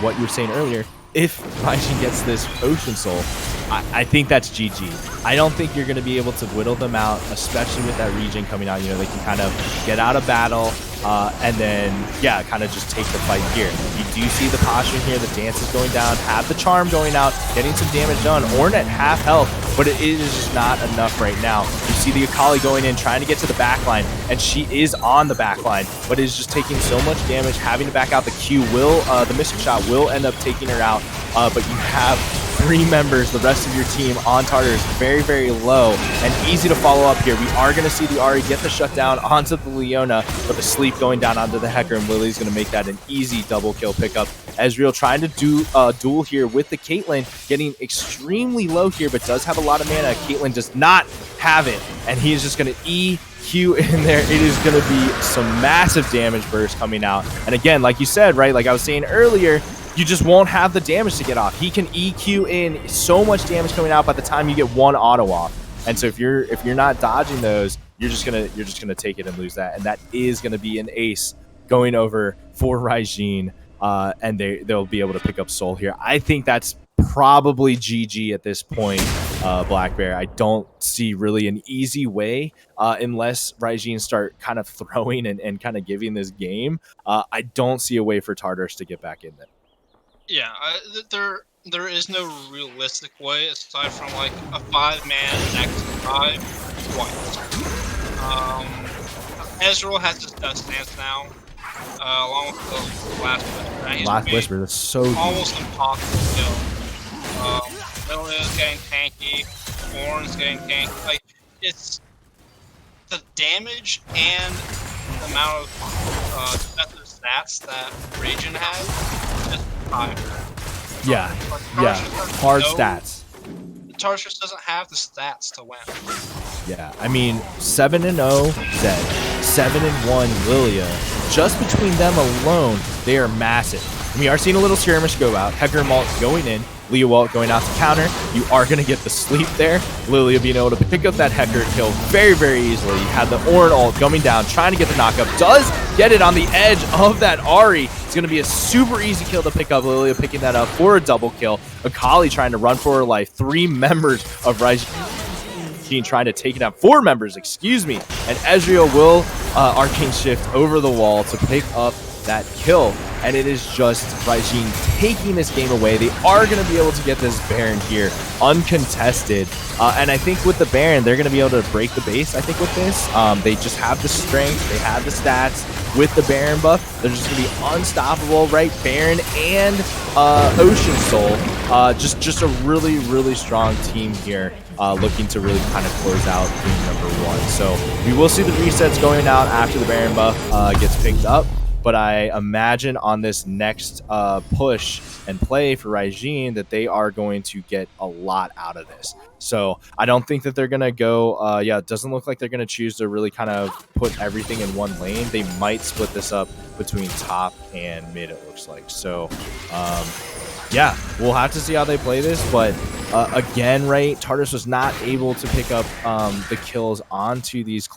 what you were saying earlier. If Raijin gets this Ocean Soul, I think that's GG. I don't think you're going to be able to whittle them out, especially with that regen coming out. They can kind of get out of battle and then, kind of just take the fight here. You do see the posture here. The dance is going down. Have the charm going out, getting some damage done. Ornn at half health, but it is just not enough right now. You see the Akali going in, trying to get to the backline, and she is on the backline, but is just taking so much damage, having to back out. The Q will, the Mystic Shot will end up taking her out, but you have 3 members, the rest of your team on Tartarus, very, very low and easy to follow up here. We are going to see the Ahri get the shutdown onto the Leona, but the sleep going down onto the Hecker, and Lily's going to make that an easy double kill pickup. Ezreal trying to do duel here with the Caitlyn, getting extremely low here, but does have a lot of mana. Caitlyn does not have it, and he is just going to EQ in there. It is going to be some massive damage burst coming out. And again, like you said, right, like I was saying earlier, you just won't have the damage to get off. He can EQ in so much damage coming out by the time you get one auto off. And so if you're not dodging those, you're just gonna take it and lose that. And that is gonna be an ace going over for Raijin. And they'll be able to pick up Soul here. I think that's probably GG at this point, Black Bear. I don't see really an easy way unless Raijin start kind of throwing and kind of giving this game. I don't see a way for Tartarus to get back in there. Yeah, there is no realistic way aside from like a 5-man next 5 twice. Ezreal has his death stance now, along with the last whisper. Last whisper, that's so almost impossible to kill. Lilia's getting tanky, Ornn's getting tanky. Like, it's the damage and the amount of defensive stats that Raijin has. Just high. Yeah, hard stats. Tartarus doesn't have the stats to win. Yeah, I mean, 7-0 Zed, 7-1 Lilia. Just between them alone, they are massive. And we are seeing a little skirmish go out. Hecker and Malt going in. Leah Walt going out to counter. You are going to get the sleep there. Lilia being able to pick up that Hecker kill very, very easily. Had the Ornn ult coming down, trying to get the knockup. Does get it on the edge of that Ahri. It's going to be a super easy kill to pick up. Lilia picking that up for a double kill. Akali trying to run for her life. 3 members of Raijin trying to take it out. 4 members, excuse me. And Ezreal will Arcane Shift over the wall to pick up that kill. And it is just Raijin taking this game away. They are going to be able to get this Baron here uncontested. And I think with the Baron, they're going to be able to break the base, I think, with this. They just have the strength. They have the stats. With the Baron buff, they're just going to be unstoppable, right? Baron and Ocean Soul. Just a really, really strong team here. Looking to really kind of close out game number 1. So we will see the resets going out after the Baron buff gets picked up. But I imagine on this next push and play for Raijin that they are going to get a lot out of this. So I don't think that they're going to go, yeah, it doesn't look like they're going to choose to really kind of put everything in one lane. They might split this up between top and mid, it looks like. So, yeah, we'll have to see how they play this. But again, right, Tartarus was not able to pick up the kills onto these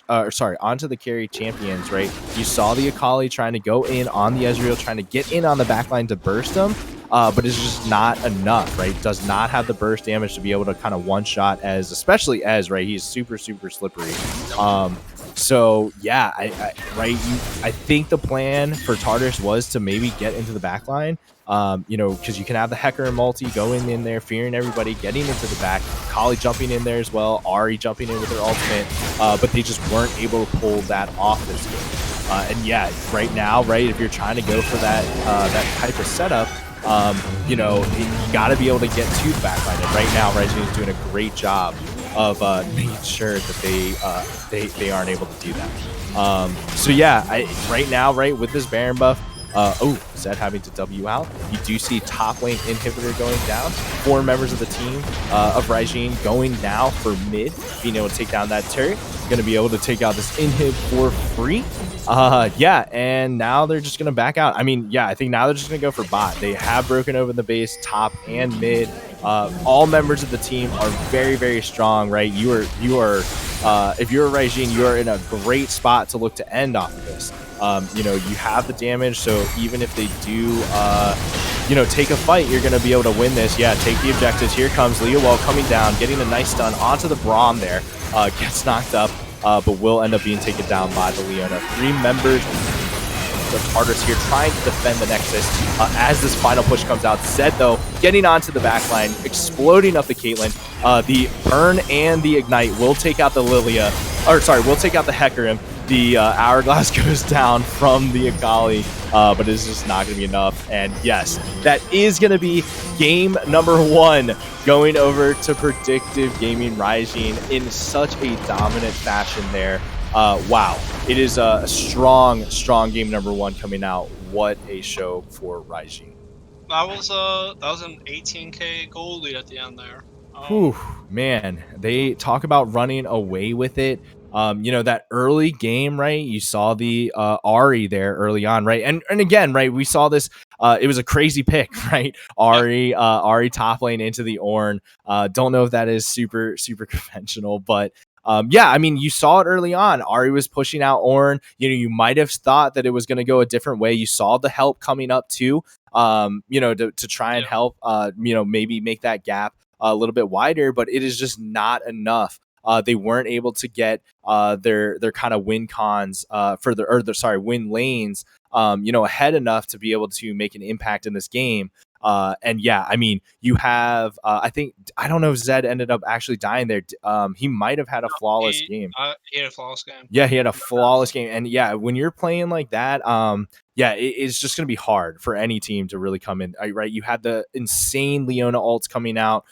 onto the carry champions, right? You saw the Akali trying to go in on the Ezreal, trying to get in on the backline to burst them. But it's just not enough, right? Does not have the burst damage to be able to kind of one-shot especially right? He's super, super slippery. So yeah, I think the plan for Tartarus was to maybe get into the backline. You know, because you can have the Hecker and multi going in there, fearing everybody, getting into the back, Kali jumping in there as well, Ahri jumping in with her ultimate, but they just weren't able to pull that off this game. And yeah, right now, right, if you're trying to go for that type of setup, you know, you got to be able to get to the backline. And right now, Raijin is doing a great job of making sure that they aren't able to do that. So yeah, right now, right, with this Baron buff, Zed having to W out. You do see top lane inhibitor going down. 4 members of the team of Raijin going now for mid, being able to take down that turret. Going to be able to take out this inhib for free. Yeah, and now they're just going to back out. I mean, yeah, I think now they're just going to go for bot. They have broken over the base, top and mid. All members of the team are very, very strong, right? You are if you're a Raijin, you are in a great spot to look to end off of this. You know, you have the damage, so even if they do, you know, take a fight, you're going to be able to win this. Yeah, take the objectives. Here comes Leah Wall coming down, getting a nice stun onto the Braum there. Gets knocked up, but will end up being taken down by the Leona. 3 members of Tartarus here trying to defend the Nexus as this final push comes out. Zed, though, getting onto the backline, exploding up the Caitlyn. The Burn and the Ignite will take out the will take out the Hecarim. the hourglass goes down from the Akali, but it's just not going to be enough. And yes, that is going to be game number 1, going over to Predictive Gaming Raijin in such a dominant fashion there. Wow, it is a strong game number 1 coming out. What a show for Raijin. That was an 18K gold lead at the end there. Whew, man, they talk about running away with it. That early game, right? You saw the Ari there early on, right? And again, right, we saw this. It was a crazy pick, right? Yeah, Ari top lane into the Ornn. Don't know if that is super conventional, but yeah, I mean, you saw it early on. Ari was pushing out Ornn. You might have thought that it was going to go a different way. You saw the help coming up too. To try and yeah. help. Maybe make that gap a little bit wider, but it is just not enough. They weren't able to get their kind of win cons win lanes, ahead enough to be able to make an impact in this game. And yeah, I mean, you have I don't know if Zed ended up actually dying there. He might have had a No, flawless game. he had a flawless game. Yeah, he had a flawless game. And yeah, when you're playing like that, yeah, it's just going to be hard for any team to really come in, right? You had the insane Leona ults coming out.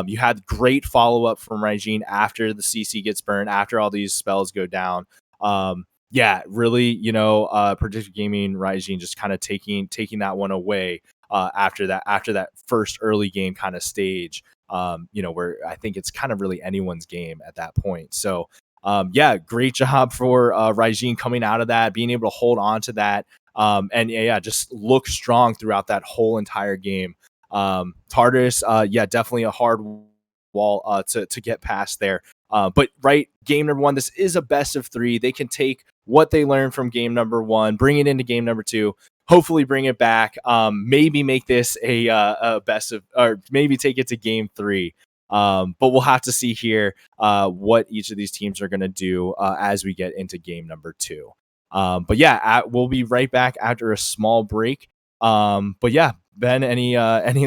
You had great follow up from Raijin after the CC gets burned, after all these spells go down. Yeah, really, Predictive Gaming Raijin just kind of taking that one away after that first early game kind of stage. Where I think it's kind of really anyone's game at that point. So yeah, great job for Raijin coming out of that, being able to hold on to that, and yeah, just look strong throughout that whole entire game. Tartarus, yeah, definitely a hard wall to get past there. But right, game number 1, this is a best of 3. They can take what they learned from game number 1, bring it into game number 2. Hopefully, bring it back. Maybe make this a best of, or maybe take it to game 3. But we'll have to see here what each of these teams are going to do as we get into game number 2. But yeah, we'll be right back after a small break. But yeah, Ben, any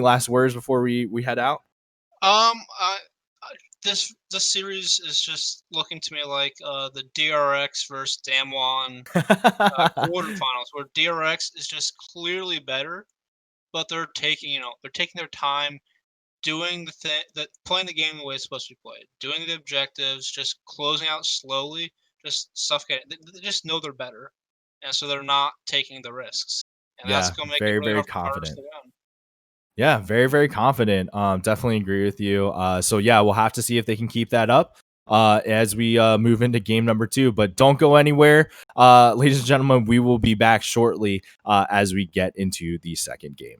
last words before we head out? This series is just looking to me like the DRX versus Damwon quarterfinals, where DRX is just clearly better, but they're taking their time doing the thing, that playing the game the way it's supposed to be played, doing the objectives, just closing out slowly, just suffocating. They just know they're better, and so they're not taking the risks, and that's Yeah, gonna make it very really very hard for Cards confident. to win. Yeah, very very confident. Definitely agree with you. So yeah, we'll have to see if they can keep that up as we move into game number 2. But don't go anywhere, ladies and gentlemen. We will be back shortly as we get into the second game.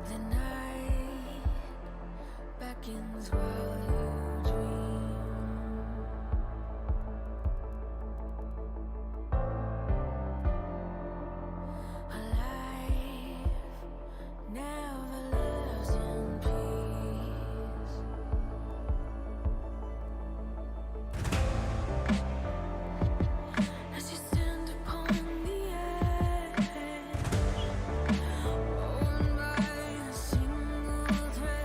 The night beckons while you dream. A life never lives in peace. As you stand upon the edge, woven by a single thread.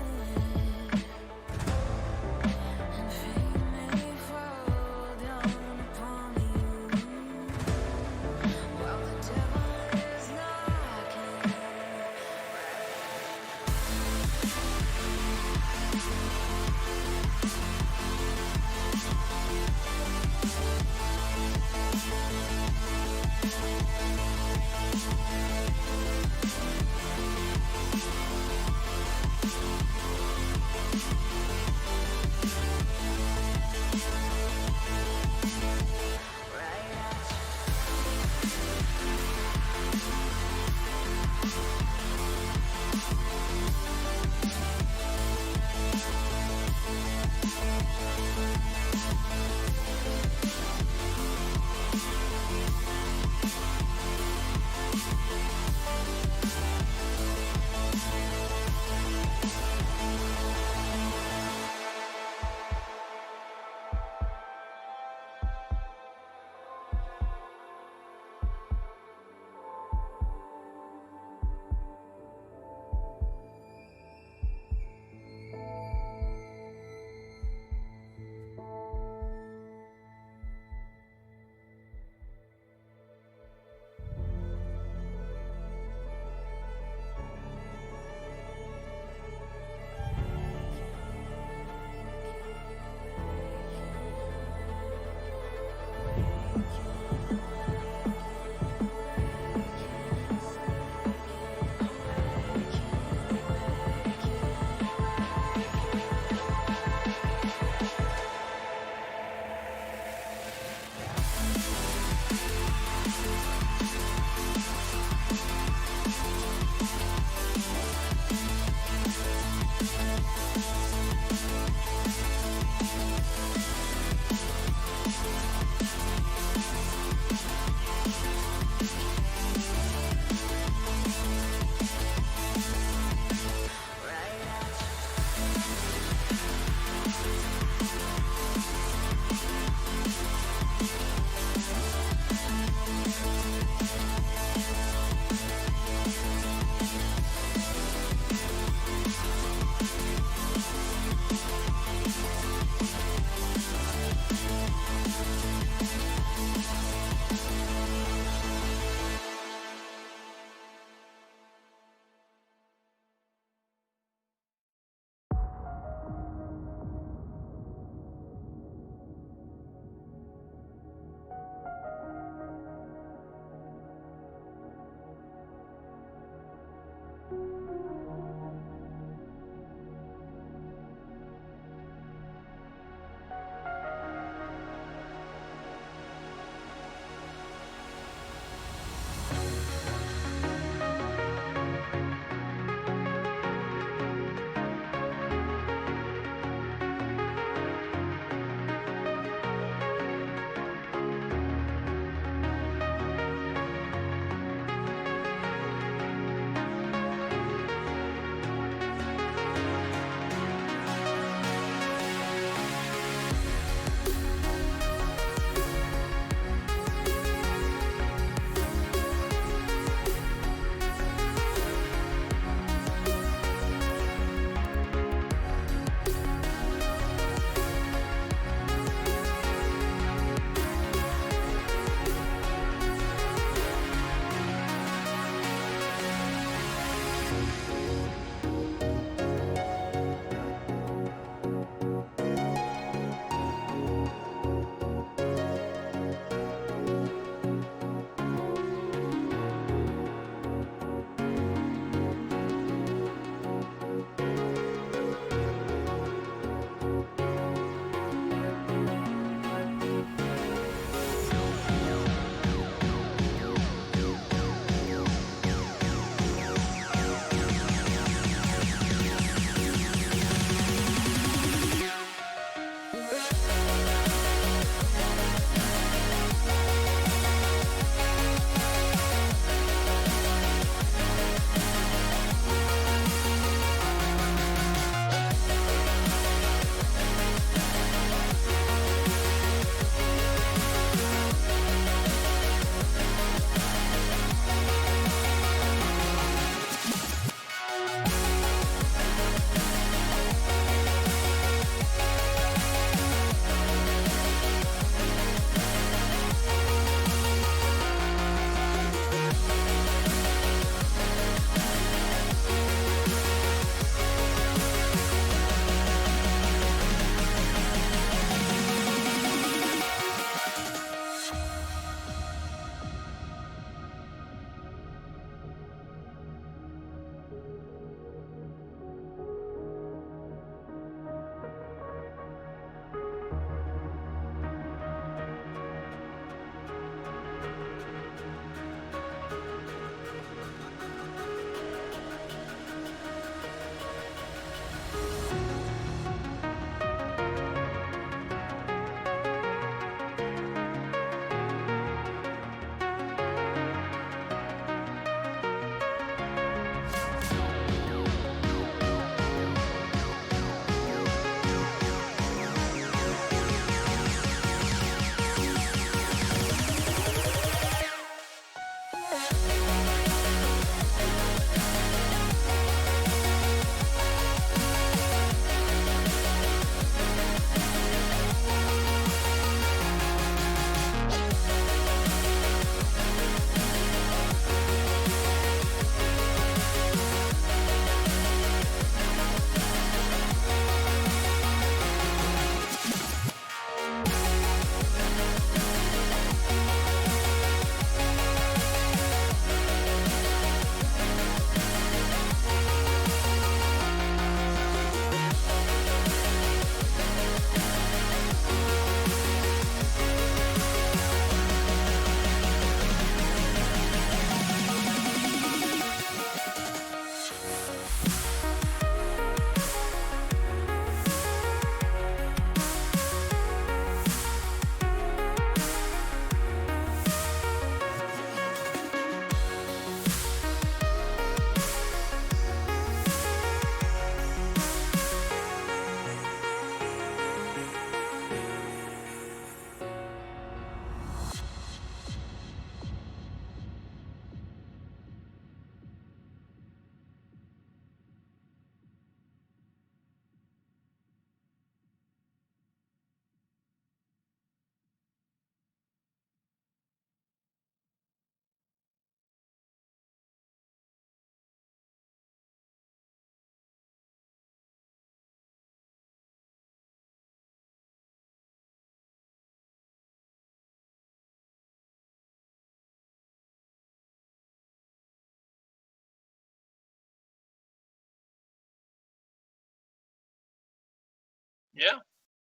Yeah.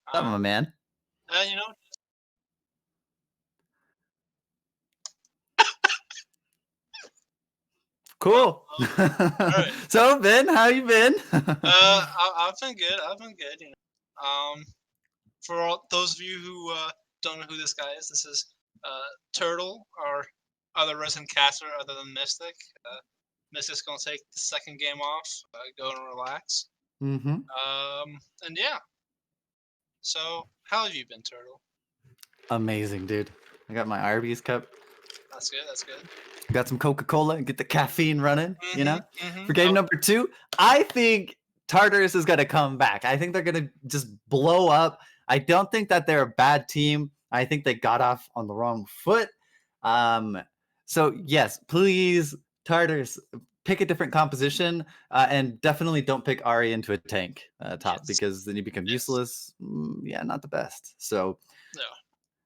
What's up, my man? You know, Cool. right. So, Ben, how you been? I've been good. I've been good. For those of you who don't know who this guy is, this is Turtle, our other resident caster other than Mystic. Mystic's gonna take the second game off, go and relax. Mm-hmm. And yeah. So, how have you been, Turtle? Amazing, dude. I got my Arby's cup. That's good. That's good. Got some Coca-Cola and get the caffeine running, you know? For game Oh, number 2, I think Tartarus is going to come back. I think they're going to just blow up. I don't think that they're a bad team. I think they got off on the wrong foot. So, yes, please, Tartarus, pick a different composition and definitely don't pick Ari into a tank top yes. because then you become Yes. useless. Yeah, not the best. So, No.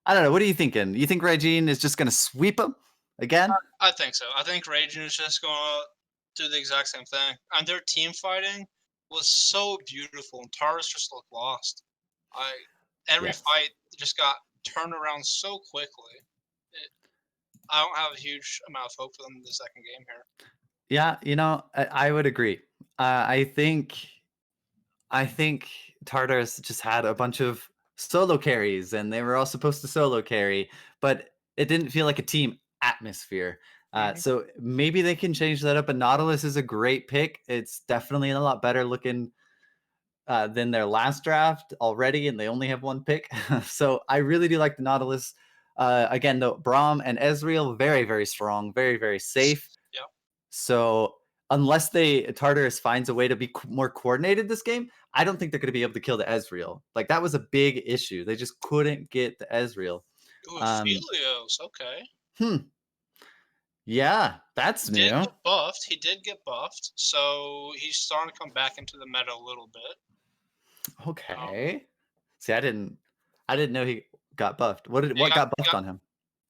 I don't know. What are you thinking? You think Raijin is just going to sweep him again? I think so. I think Raijin is just gonna do the exact same thing. And their team fighting was so beautiful, and Taurus just looked lost. Every Yes. fight just got turned around so quickly. I don't have a huge amount of hope for them in the second game here. Yeah, I would agree. I think Tartarus just had a bunch of solo carries, and they were all supposed to solo carry, but it didn't feel like a team atmosphere. So maybe they can change that up. And Nautilus is a great pick. It's definitely a lot better looking than their last draft already, and they only have one pick. So I really do like the Nautilus. Again, though, Braum and Ezreal, very, very strong, very, very safe. Yeah. So unless Tartarus finds a way to be more coordinated this game, I don't think they're going to be able to kill the Ezreal. Like that was a big issue. They just couldn't get the Ezreal. Ooh, Aphelios, okay. Yeah, that's He did new. get buffed. He did get buffed, so he's starting to come back into the meta a little bit. Okay. See, I didn't know he got buffed. What got- got buffed got- on him?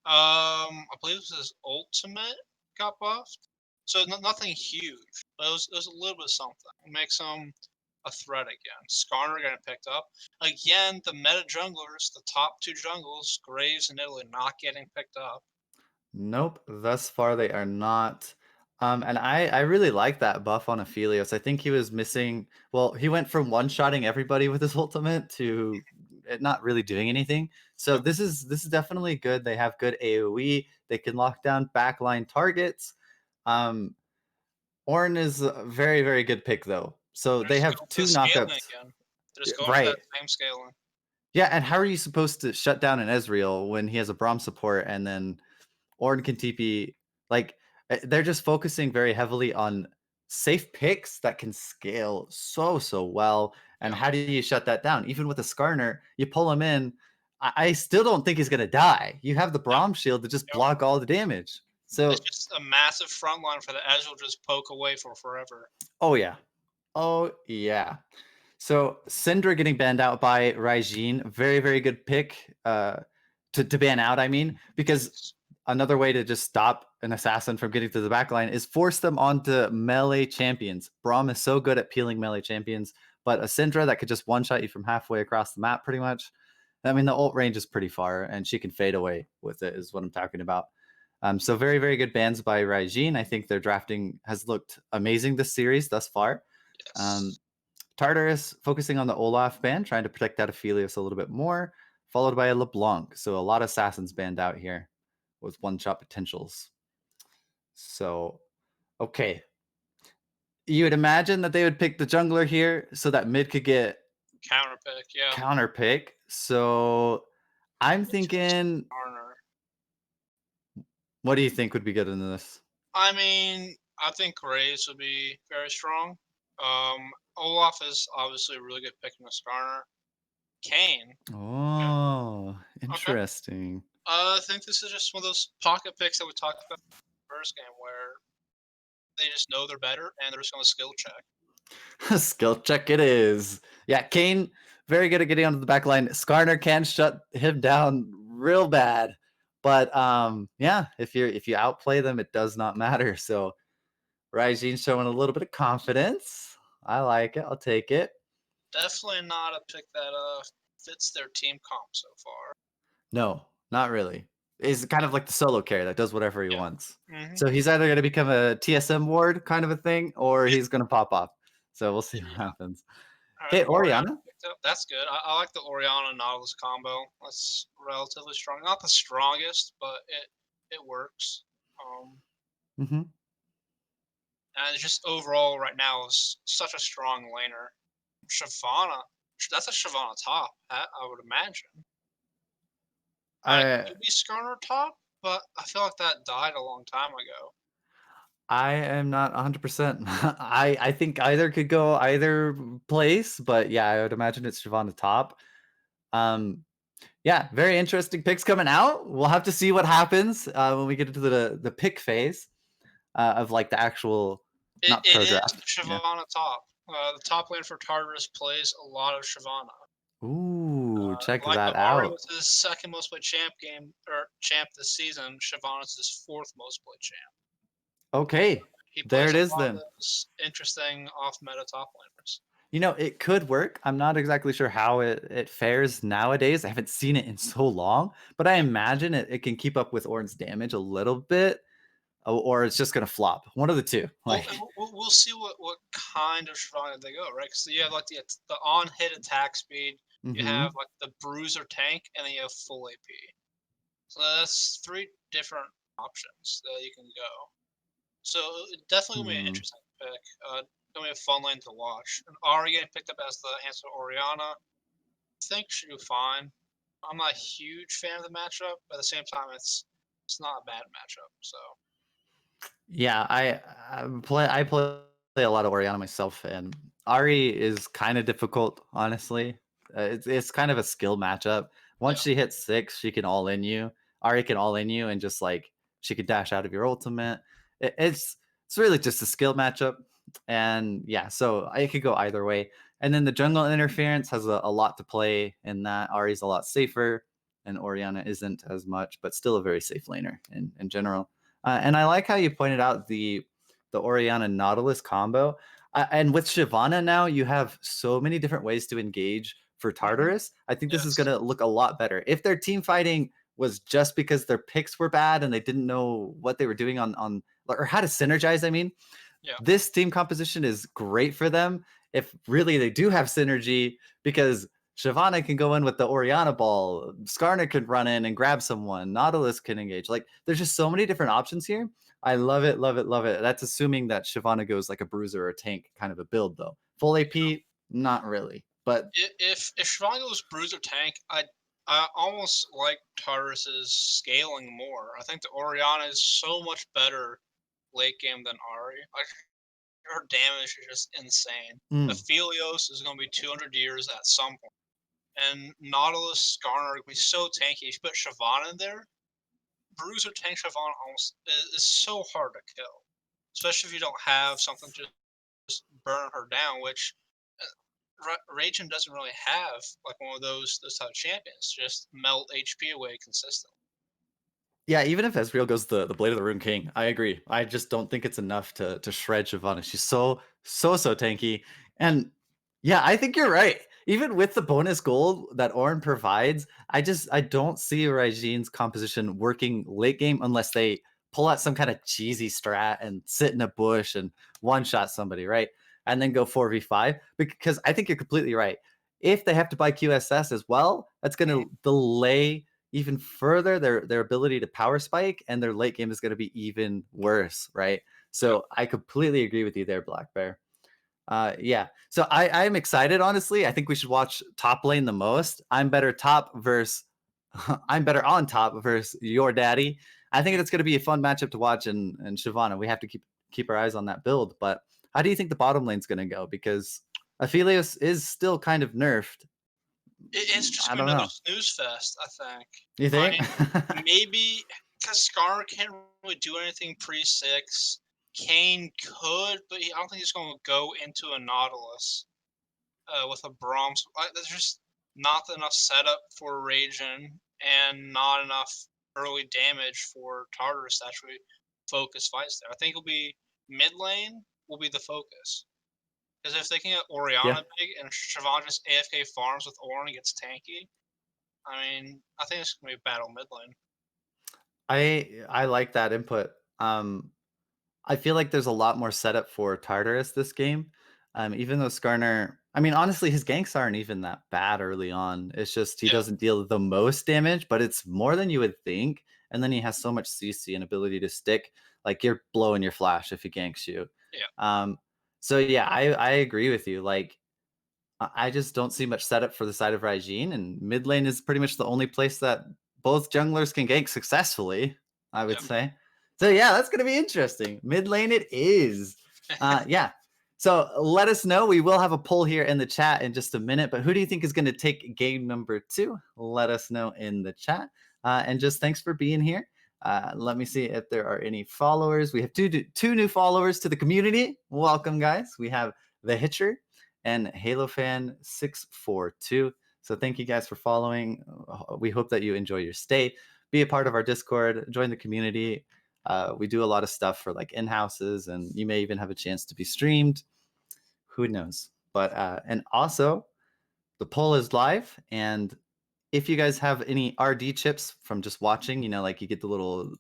I believe it was his ultimate got buffed. So nothing huge, but it was a little bit of something. It makes him a threat again. Skarner getting picked up. Again, the meta junglers, the top two jungles, Graves and Italy, not getting picked up. Nope, thus far they are not. And I really like that buff on Aphelios. I think he was missing. Well, he went from one-shotting everybody with his ultimate to it not really doing anything. So Yep. this is definitely good. They have good AOE. They can lock down backline targets. Ornn is a very, very good pick though. So They're they just have going for two the scaling knockups. again. They're just going for Right. that same scaling. Yeah, and how are you supposed to shut down an Ezreal when he has a Braum support and then Ornn can TP? Like they're just focusing very heavily on safe picks that can scale so well. And Yeah. how do you shut that down? Even with a Skarner, you pull him in. I still don't think he's gonna die. You have the Braum shield to just Yep. block all the damage. So It's just a massive front line for the Ezreal to just poke away for forever. oh yeah. So Syndra getting banned out by Raijin, very, very good pick to ban out, I mean, because another way to just stop an assassin from getting to the backline is force them onto melee champions. Braum is so good at peeling melee champions, but a Syndra that could just one-shot you from halfway across the map pretty much. I mean, the ult range is pretty far, and she can fade away with it is what I'm talking about. So very, very good bans by Raijin. I think their drafting has looked amazing this series thus far. Yes. Tartarus focusing on the Olaf ban, trying to protect that Aphelios a little bit more, followed by a LeBlanc. So a lot of assassins banned out here with one-shot potentials. So, okay. You would imagine that they would pick the jungler here so that mid could get Counter pick, yeah. counter pick. So I'm thinking, Skarner. what do you think would be good in this? I mean, I think Graves would be very strong. Olaf is obviously a really good pick in the Skarner. Kane. Oh, interesting. I think this is just one of those pocket picks that we talked about in the first game where they just know they're better and they're just going to skill check. Skill check it is. Yeah, Kane, very good at getting onto the back line. Skarner can shut him down real bad. But yeah, if you outplay them, it does not matter. So Raijin showing a little bit of confidence. I like it. I'll take it. Definitely not a pick that fits their team comp so far. No, not really. He's kind of like the solo carry that does whatever he Yeah. wants. Mm-hmm. So he's either going to become a TSM ward kind of a thing, or he's going to pop off. So we'll see what Yeah. happens. All right, Hey, Oriana Oriana. picked up. That's good. I like the Oriana Nautilus combo. That's relatively strong. Not the strongest, but it works. Hmm. And just overall, right now is such a strong laner. Shyvana, that's a Shyvana top. I would imagine. I Could be Skarner top, but I feel like that died a long time ago. I am not 100%. I think either could go either place, but yeah, I would imagine it's Shyvana top. Um, yeah, very interesting picks coming out. We'll have to see what happens when we get into the pick phase of like the actual not It pro is draft. Yeah. Shyvana top. The top lane for Tartarus plays a lot of Shyvana. Ooh, check Like the that Ari out. was his second most played champ game or champ this season, Shyvana's his fourth most played champ. Okay, He there plays it a is lot of then. those interesting off meta top laners. You know, it could work. I'm not exactly sure how it fares nowadays. I haven't seen it in so long, but I Yeah. imagine it can keep up with Ornn's damage a little bit, or it's just gonna flop. One of the two. Well, Like, and we'll see what kind of Shyvana they go, right? Because you have like the on hit attack speed, you mm-hmm. have like the bruiser tank, and then you have full AP. So that's three different options that you can go. So definitely gonna be an interesting pick. Gonna be a fun lane to watch. And Ari getting picked up as the answer to Oriana, I think should do fine. I'm not a huge fan of the matchup, but at the same time, it's not a bad matchup. So Yeah, I play a lot of Oriana myself, and Ari is kind of difficult, honestly. It's kind of a skill matchup. Once yeah, she hits 6, she can all in you. Ari can all in you, and just like she could dash out of your ultimate. It's really just a skill matchup, and yeah, so I could go either way. And then the jungle interference has a lot to play in that. Ari's a lot safer, and Oriana isn't as much, but still a very safe laner in general. And I like how you pointed out the Oriana Nautilus combo. And with Shyvana now, you have so many different ways to engage for Tartarus. I think this is going yes, to look a lot better. If their team fighting was just because their picks were bad and they didn't know what they were doing on or how to synergize, I mean, yeah, this team composition is great for them if really they do have synergy because Shyvana can go in with the Oriana ball, Skarner can run in and grab someone, Nautilus can engage. Like there's just so many different options here. I love it, love it, love it. That's assuming that Shyvana goes like a bruiser or tank kind of a build though. Full yeah. AP, not really. But If Shyvana goes bruiser tank, I almost like Tartarus's scaling more. I think the Oriana is so much better late game than Ari. Like her damage is just insane. Aphelios is going to be 200 years at some point. And Nautilus, Skarner would be so tanky. If you put Shyvana in there, Bruiser tank Shyvana almost is so hard to kill. Especially if you don't have something to just burn her down, which Raijin doesn't really have like one of those type of champions. Just melt HP away consistently. yeah, even if Ezreal goes the Blade of the Rune King, I agree. I just don't think it's enough to shred Shyvana. She's so tanky. And yeah, I think you're right. Even with the bonus gold that Ornn provides, I don't see Raijin's composition working late game unless they pull out some kind of cheesy strat and sit in a bush and one shot somebody, right? And then go 4v5. Because I think you're completely right. If they have to buy QSS as well, that's gonna delay even further their ability to power spike, and their late game is going to be even worse, right? Yep. So I completely agree with you there, Black Bear. Yeah, so I'm excited, honestly. I think we should watch top lane the most. I'm better top versus I'm better on top versus your daddy. I think it's going to be a fun matchup to watch, and Shyvana, we have to keep our eyes on that build. But how do you think the bottom lane's going to go? Because Aphelios is still kind of nerfed. It's just I been don't another know. snooze fest, I think. You I think? mean, maybe because Scar can't really do anything pre 6. Kane could, but I don't think he's going to go into a Nautilus with a Brahms. There's just not enough setup for Raijin and not enough early damage for Tartarus to actually focus fights there. I think it'll be mid lane will be the focus. Because if they can get Orianna big and Siobhan just AFK farms with Ornn and gets tanky, I mean, I think it's gonna be a battle mid lane. I like that input. I feel like there's a lot more setup for Tartarus this game. Even though Skarner, I mean, honestly, his ganks aren't even that bad early on. It's just he doesn't deal the most damage, but it's more than you would think. And then he has so much CC and ability to stick. Like you're blowing your flash if he ganks you. Yeah. So yeah, I agree with you. Like I just don't see much setup for the side of Raijin, and mid lane is pretty much the only place that both junglers can gank successfully, I would say. So yeah, that's gonna be interesting. Mid lane it is. Yeah. So let us know. We will have a poll here in the chat in just a minute, but who do you think is gonna take game number 2? Let us know in the chat. And just thanks for being here. Let me see if there are any followers. We have two new followers to the community. Welcome, guys. We have The Hitcher and Halo Fan 642. So thank you guys for following. We hope that you enjoy your stay. Be a part of our Discord, join the community. We do a lot of stuff for like in-houses, and you may even have a chance to be streamed. Who knows? But and also the poll is live, and if you guys have any RD chips from just watching, you know, like you get the little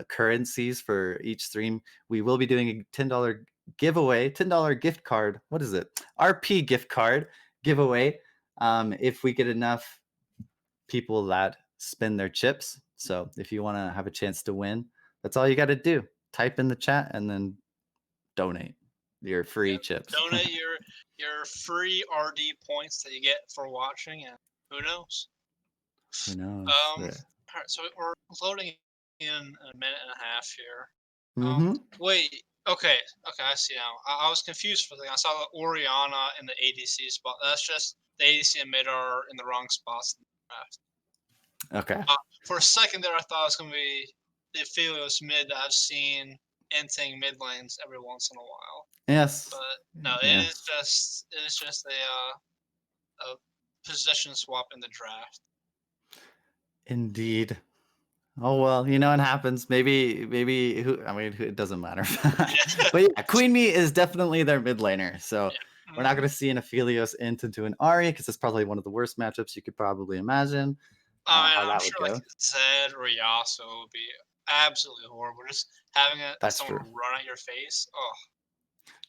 currencies for each stream, we will be doing a $10 giveaway, $10 gift card. What is it? RP gift card giveaway. If we get enough people that spend their chips. So if you want to have a chance to win, that's all you got to do. Type in the chat and then donate your free chips. Donate your free RD points that you get for watching, and who knows? Who knows? All right, so we're loading in a minute and a half here. Wait, okay, I see now. I was confused for a second. I saw the Orianna in the ADC spot. That's just the ADC and mid are in the wrong spots in the draft. Okay. For a second there, I thought it was going to be the Aphelios mid that I've seen entering mid lanes every once in a while. Yes. But no, it is just a position swap in the draft. Indeed. Oh well, you know it happens. Maybe it doesn't matter. But yeah, Queen Me is definitely their mid laner. So we're not going to see an Aphelios into an Ahri because it's probably one of the worst matchups you could probably imagine. I'm sure like Zed or Yasuo would be absolutely horrible. Just having someone run at your face. Oh.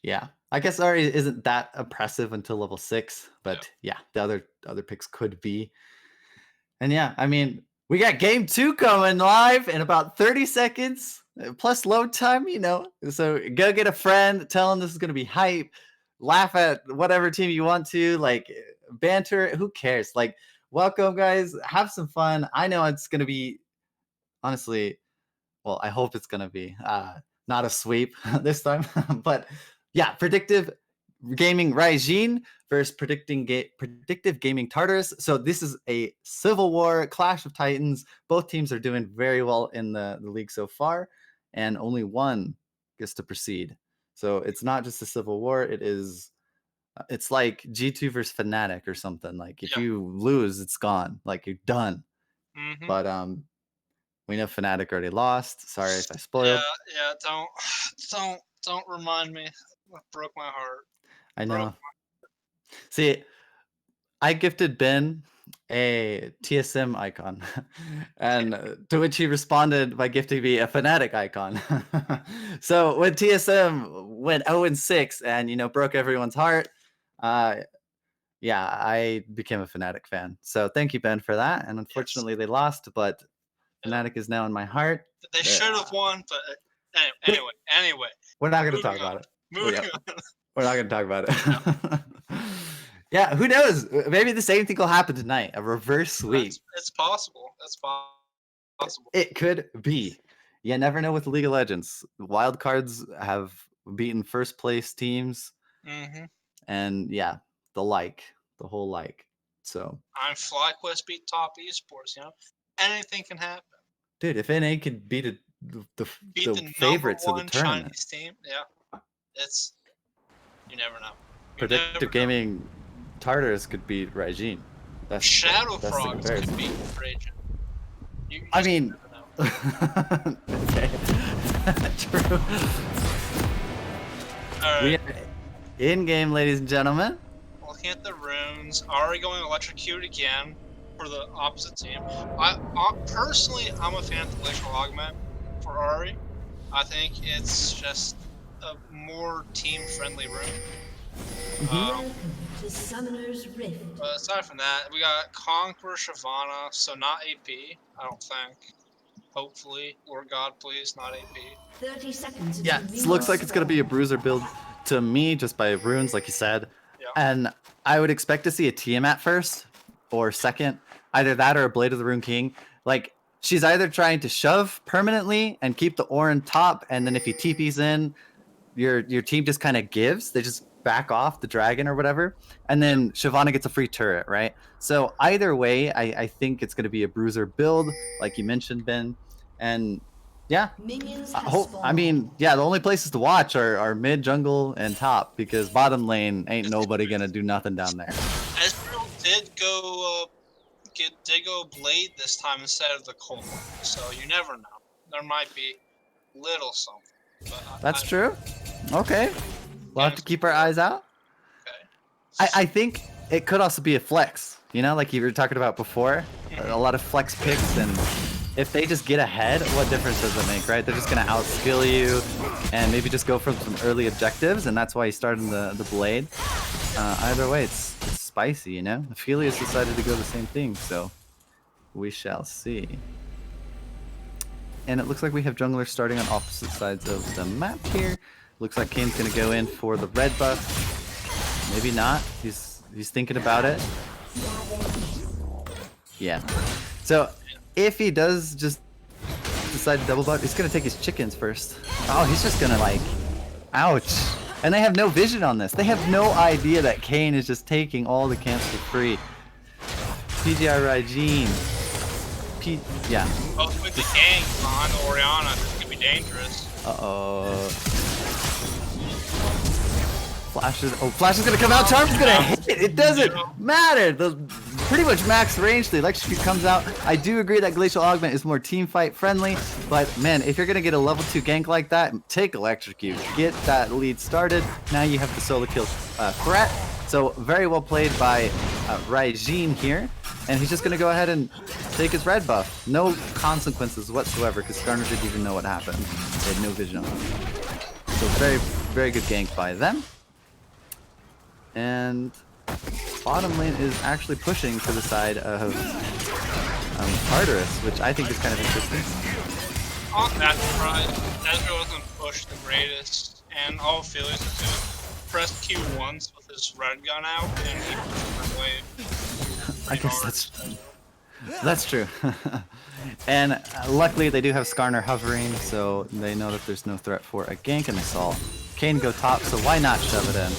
Yeah, I guess Ahri isn't that oppressive until level 6, but yeah, the other picks could be. And yeah, I mean, we got game 2 coming live in about 30 seconds plus load time, you know. So go get a friend, tell them this is going to be hype, laugh at whatever team you want to, like banter, who cares? Like, welcome, guys. Have some fun. I know it's going to be, honestly, well, I hope it's going to be not a sweep this time. But yeah, Predictive Gaming Raijin versus Predictive Gaming Tartarus. So this is a Civil War Clash of Titans. Both teams are doing very well in the league so far, and only one gets to proceed. So it's not just a Civil War. It's like G2 versus Fnatic or something. Like if you lose, it's gone. Like you're done. But we know Fnatic already lost. Sorry if I spoiled. Yeah. Don't remind me. It broke my heart. I know. See, I gifted Ben a TSM icon, and to which he responded by gifting me a Fnatic icon. So when TSM went 0-6 and broke everyone's heart, yeah, I became a Fnatic fan. So thank you, Ben, for that. And unfortunately, they lost, but Fnatic is now in my heart. They should have won, but anyway. We're not going to talk about it. We're not going to talk about it. Yeah, who knows? Maybe the same thing will happen tonight. A reverse sweep. It's possible. That's possible. It could be. You never know with League of Legends. Wild cards have beaten first place teams. And yeah, the whole like. So I'm FlyQuest beat top esports, anything can happen. Dude, if NA could beat the favorites of the tournament. Chinese team, you never know. Predictive Gaming Tartarus could beat Raijin. Shadow Frogs could beat Raijin. I mean, okay. True. All right. In game, ladies and gentlemen. Looking at the runes, Ari going electrocute again for the opposite team. Personally, I'm a fan of the Glacial Augment for Ari. I think it's just a more team-friendly rune. Welcome to Summoner's Rift. But aside from that, we got Conqueror Shyvana, so not AP, I don't think. Hopefully, Lord God, please, not AP. 30 seconds. Yeah, until it minions looks like it's going to be a spawn. bruiser build to me just by runes, like you said. Yeah. And I would expect to see a Tiamat first or second. Either that or a Blade of the Rune King. Like, she's either trying to shove permanently and keep the Orin top, and then if he TP's in, your team just kind of gives. They just back off the dragon or whatever. And then Shyvana gets a free turret, right? So either way, I think it's going to be a bruiser build, like you mentioned, Ben. And yeah, Minions I have hope. spawned. I mean, yeah, the only places to watch are mid, jungle, and top, because bottom lane ain't nobody gonna do nothing down there. Ezreal did go Blade this time instead of the Colt, so you never know. There might be little something. But That's true. Okay, we'll have to keep our eyes out. Okay. I think it could also be a flex. You know, like you were talking about before, a lot of flex picks, and if they just get ahead, what difference does it make, right? They're just gonna outskill you, and maybe just go for some early objectives, and that's why he's starting the blade. Either way, it's spicy, you know. Aphelios decided to go the same thing, so we shall see. And it looks like we have junglers starting on opposite sides of the map here. Looks like Kane's gonna go in for the red buff. Maybe not. He's thinking about it. Yeah. So if he does just decide to double buff, he's gonna take his chickens first. Oh, he's just gonna like, ouch. And they have no vision on this. They have no idea that Kane is just taking all the camps for free. PGI Raijin. Yeah. Oh, with the gang behind the Orianna, this could be dangerous. Uh-oh. Flash is gonna come out. Charm's gonna hit it. It doesn't matter. The pretty much max range. The electrocute comes out. I do agree that Glacial Augment is more team fight friendly, but man, if you're gonna get a level 2 gank like that, take electrocute. Get that lead started. Now you have the solo kill threat. So very well played by Raijin here, and he's just gonna go ahead and take his red buff. No consequences whatsoever, because Skarner didn't even know what happened. They had no vision on him. So very good gank by them. And bottom lane is actually pushing to the side of Tartarus, which I think is kind of interesting. On that front, Ezreal doesn't push the greatest, and all Phillies do press Q once with his red gun out, and he pushes wave. I guess that's true. And luckily they do have Skarner hovering, so they know that there's no threat for a gank, and they saw Kane go top, so why not shove it in?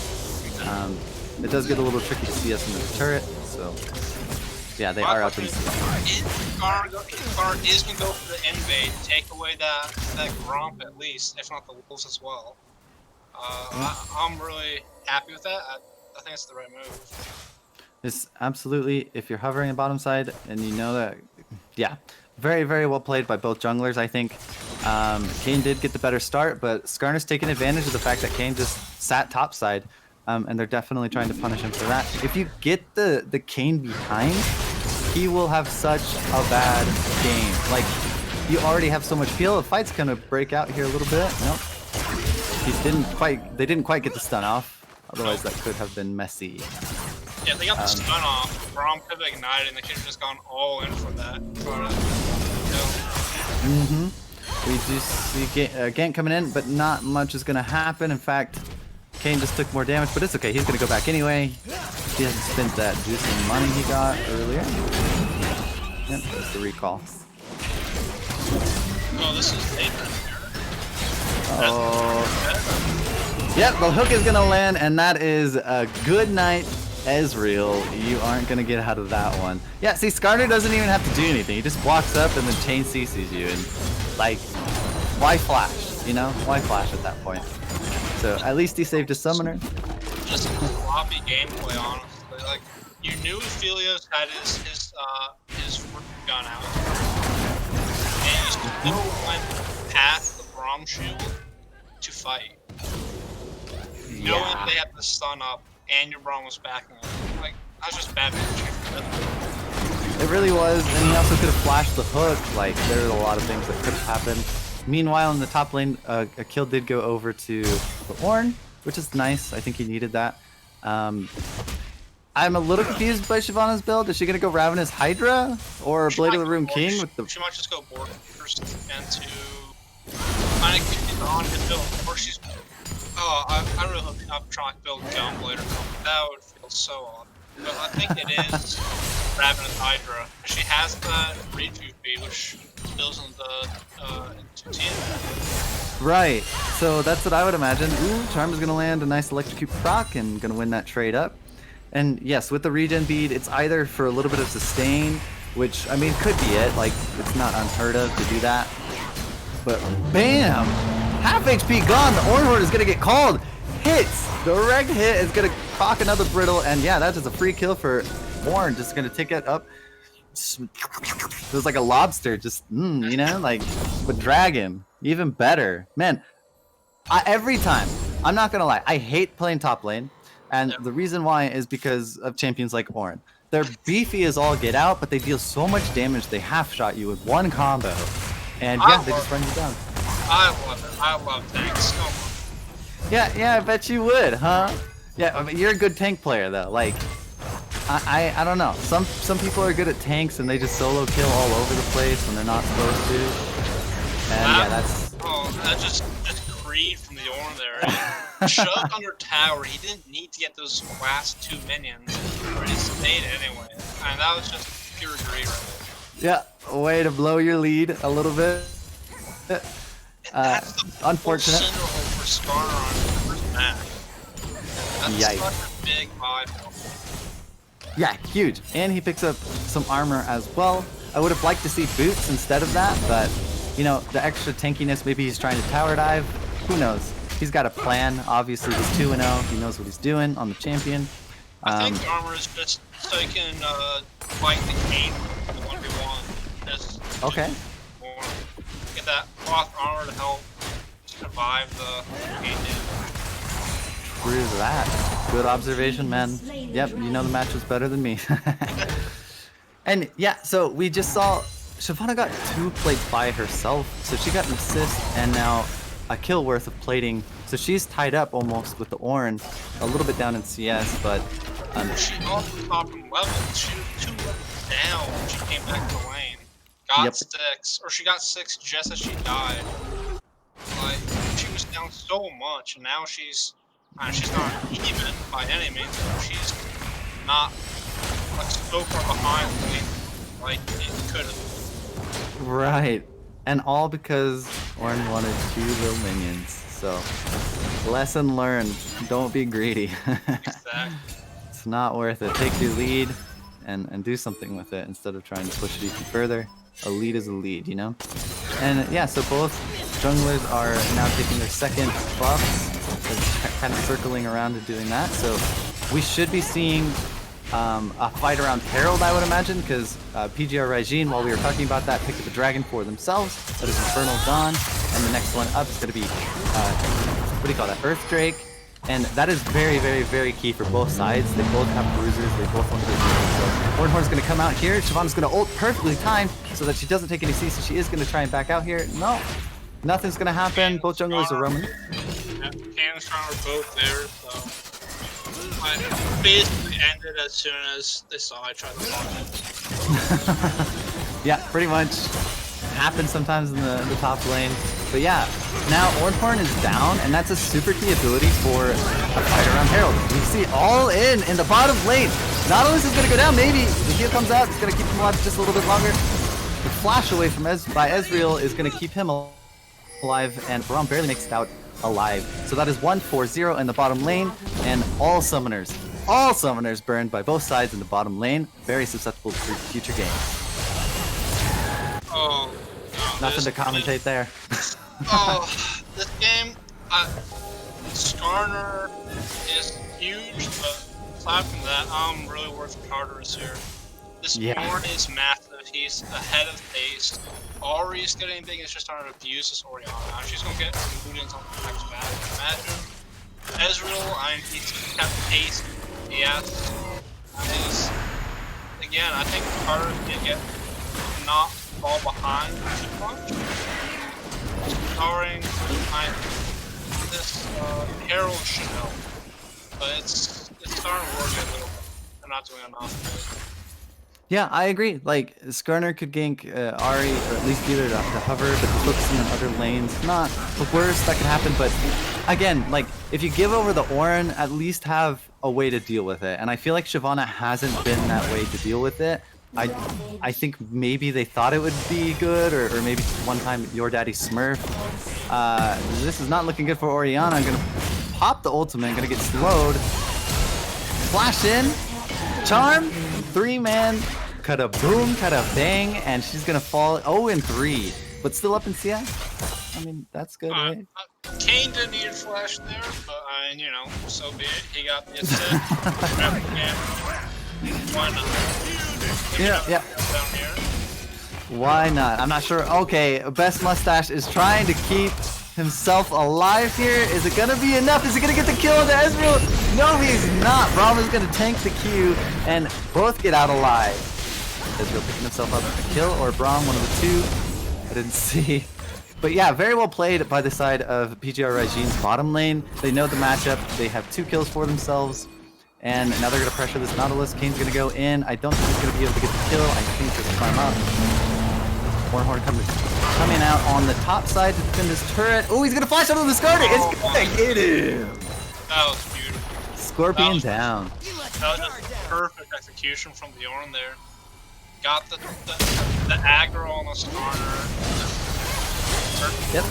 It does get a little tricky to see us in the turret, so yeah, they are up in CS. Skarner is going to go for the invade, take away that Gromp at least, if not the wolves as well. I'm really happy with that. I think it's the right move. It's absolutely, if you're hovering the bottom side and you know that, yeah, very well played by both junglers, I think. Kane did get the better start, but Skarner's taking advantage of the fact that Kane just sat topside, and they're definitely trying to punish him for that. If you get the Kane behind, he will have such a bad game. Like, you already have so much peel. The fight's gonna break out here a little bit. Nope. They didn't quite get the stun off. Otherwise, that could have been messy. Yeah, they got the stun off. Grom could have ignited, and they could have just gone all in for that. We do see gank coming in, but not much is going to happen. In fact, Kane just took more damage, but it's okay. He's going to go back anyway. He hasn't spent that juicy money he got earlier. Yep, that's the recall. Oh, this is Nathan. Oh. Yep, the hook is going to land, and that is a good night, Ezreal. You aren't going to get out of that one. Yeah, see, Skarner doesn't even have to do anything. He just walks up and then chain CCs you, and like, why flash? You know, why flash at that point? So at least he saved a summoner. Just sloppy gameplay, honestly. Like, you knew Aphelios had his gun out, and you still went past the Braum shield to fight. knowing Yeah. they had the stun up and your Braum was backing up. Like, that was just bad management. It really was, and he also could have flashed the hook. Like, there are a lot of things that could have happened. Meanwhile, in the top lane, a kill did go over to the Ornn, which is nice. I think he needed that. I'm a little confused by Shyvana's build. Is she gonna go Ravenous Hydra or She Blade might of the Rune go- King with the? She might just go Borg first and to kind of keep it on his build. Or she's. Oh, I really hope I'm trying to build Gunblade or something. That would feel so odd. But I think it is Ravenous Hydra. She has that ReDefy, which builds into TN. Right. So that's what I would imagine. Ooh, Charm is gonna land a nice Electrocute proc and gonna win that trade up. And yes, with the regen bead, it's either for a little bit of sustain, which I mean could be it. Like it's not unheard of to do that. But bam! Half HP gone. The Ornhorde is gonna get called. Hits. Direct hit is gonna proc another brittle, and yeah, that's just a free kill for Ornn. Just gonna take it up. It was like a lobster, just you know, like with dragon. Even better, man. Every time, I'm not gonna lie, I hate playing top lane, and the reason why is because of champions like Ornn. They're beefy as all get out, but they deal so much damage. They half shot you with one combo, and yeah, they just run you down. I love it. I love tanks so much. Yeah, I bet you would, huh? Yeah, I mean, you're a good tank player though. Like, I don't know. Some people are good at tanks and they just solo kill all over the place when they're not supposed to. And yeah, that's. Oh, that just Creed from the Ornn there. Shoved under tower. He didn't need to get those last 2 minions, but he stayed anyway. And that was just pure greed right Yeah, a way to blow your lead a little bit. there. That's the Unfortunate. full Cinder Hole for Skarner on the first match. That's Yikes. such a big vibe. Yeah, huge. And he picks up some armor as well. I would have liked to see boots instead of that, but you know, the extra tankiness, maybe he's trying to tower dive. Who knows? He's got a plan. Obviously, he's 2-0. He knows what he's doing on the champion. I think armor is just so you can fight the game in the 1v1. Just Okay. more. Get that cloth armor to help survive the game damage. True that. Good observation, man. Yep, you know the match was better than me. And yeah, so we just saw Shyvana got 2 plates by herself, so she got an assist and now a kill worth of plating. So she's tied up almost with the Ornn, a little bit down in CS, but She also stopped from levels. She was 2 levels down when she came back to lane. Got Yep. 6, or she got 6 just as she died. Like, she was down so much, and now she's not even by any means, but she's not like so far behind like it could have. right. And all because Ornn wanted 2 little minions. So lesson learned, don't be greedy. Exactly. It's not worth it. Take your lead and do something with it instead of trying to push it even further. A lead is a lead, you know? And yeah, so both junglers are now taking their second buffs. They're kind of circling around and doing that. So we should be seeing a fight around Herald, I would imagine, because PGR Raijin, while we were talking about that, picked up a dragon for themselves. That is Infernal Dawn. And the next one up is going to be, what do you call that? Earth Drake. And that is very, very, very key for both sides. They both have bruisers. They both want to get bruisers. So Ornhorn's going to come out here. Shyvana's going to ult perfectly timed so that she doesn't take any C. So she is going to try and back out here. No, nothing's going to happen. Both junglers are roaming. Yeah, Cam and Strong are both there, so I basically ended as soon as they saw I tried to lock it. Yeah, pretty much. Happens sometimes in the top lane. But yeah, now Ornhorn is down, and that's a super key ability for a fight around Herald. You see all in the bottom lane. Not only is this going to go down, maybe the heal comes out, it's going to keep him alive just a little bit longer. The flash away from by Ezreal is going to keep him alive, and Braum barely makes it out alive. So that is 1-4-0 in the bottom lane, and all summoners burned by both sides in the bottom lane. Very susceptible to future games. Oh, no, Nothing to commentate there. Oh, this game, Skarner is huge, but aside from that, I'm really worth Carter's here. This Ornn is massive. He's ahead of pace. Ahri's getting big. It's just starting to abuse this Orianna. She's gonna get some Boudins on the next match. Imagine Ezreal, he's kept pace. Yes. Is, again, I think Carter can not fall behind too much. Powering behind this Herald should help. But it's starting to work a little bit. I'm not doing enough. Yeah, I agree. Like, Skarner could gank Ari, or at least get her to hover, but focusing on other lanes, not the worst that could happen, but again, like, if you give over the Orin, at least have a way to deal with it. And I feel like Shyvana hasn't been that way to deal with it. I think maybe they thought it would be good, or maybe one time Your Daddy Smurf. This is not looking good for Orianna. I'm gonna pop the ultimate, gonna get slowed. Flash in, charm, 3-man, cut-a boom, cut-a bang, and she's gonna fall 0-3, but still up in CS. I mean, that's good, right? Kane didn't need a flash there, but you know, so be it. He got the assist. Why not? Yeah. Down here. Why not? I'm not sure. Okay, Best Mustache is trying to keep himself alive here. Is it gonna be enough? Is he gonna get the kill on the Ezreal? No, he's not. Brahma's gonna tank the Q, and both get out alive. Ezreal picking himself up with a kill, or Braum, one of the two. I didn't see. But yeah, very well played by the side of PGR Raijin's bottom lane. They know the matchup. They have 2 kills for themselves. And now they're gonna pressure this Nautilus. Kane's gonna go in. I don't think he's gonna be able to get the kill. I think just climb up. Horn coming out on the top side to defend this turret. Oh, he's gonna flash out of the Skarner. It's gonna get him. That was beautiful. Scorpion down. That was just perfect execution from the Ornn there. Got the aggro on the Skarner. Yep.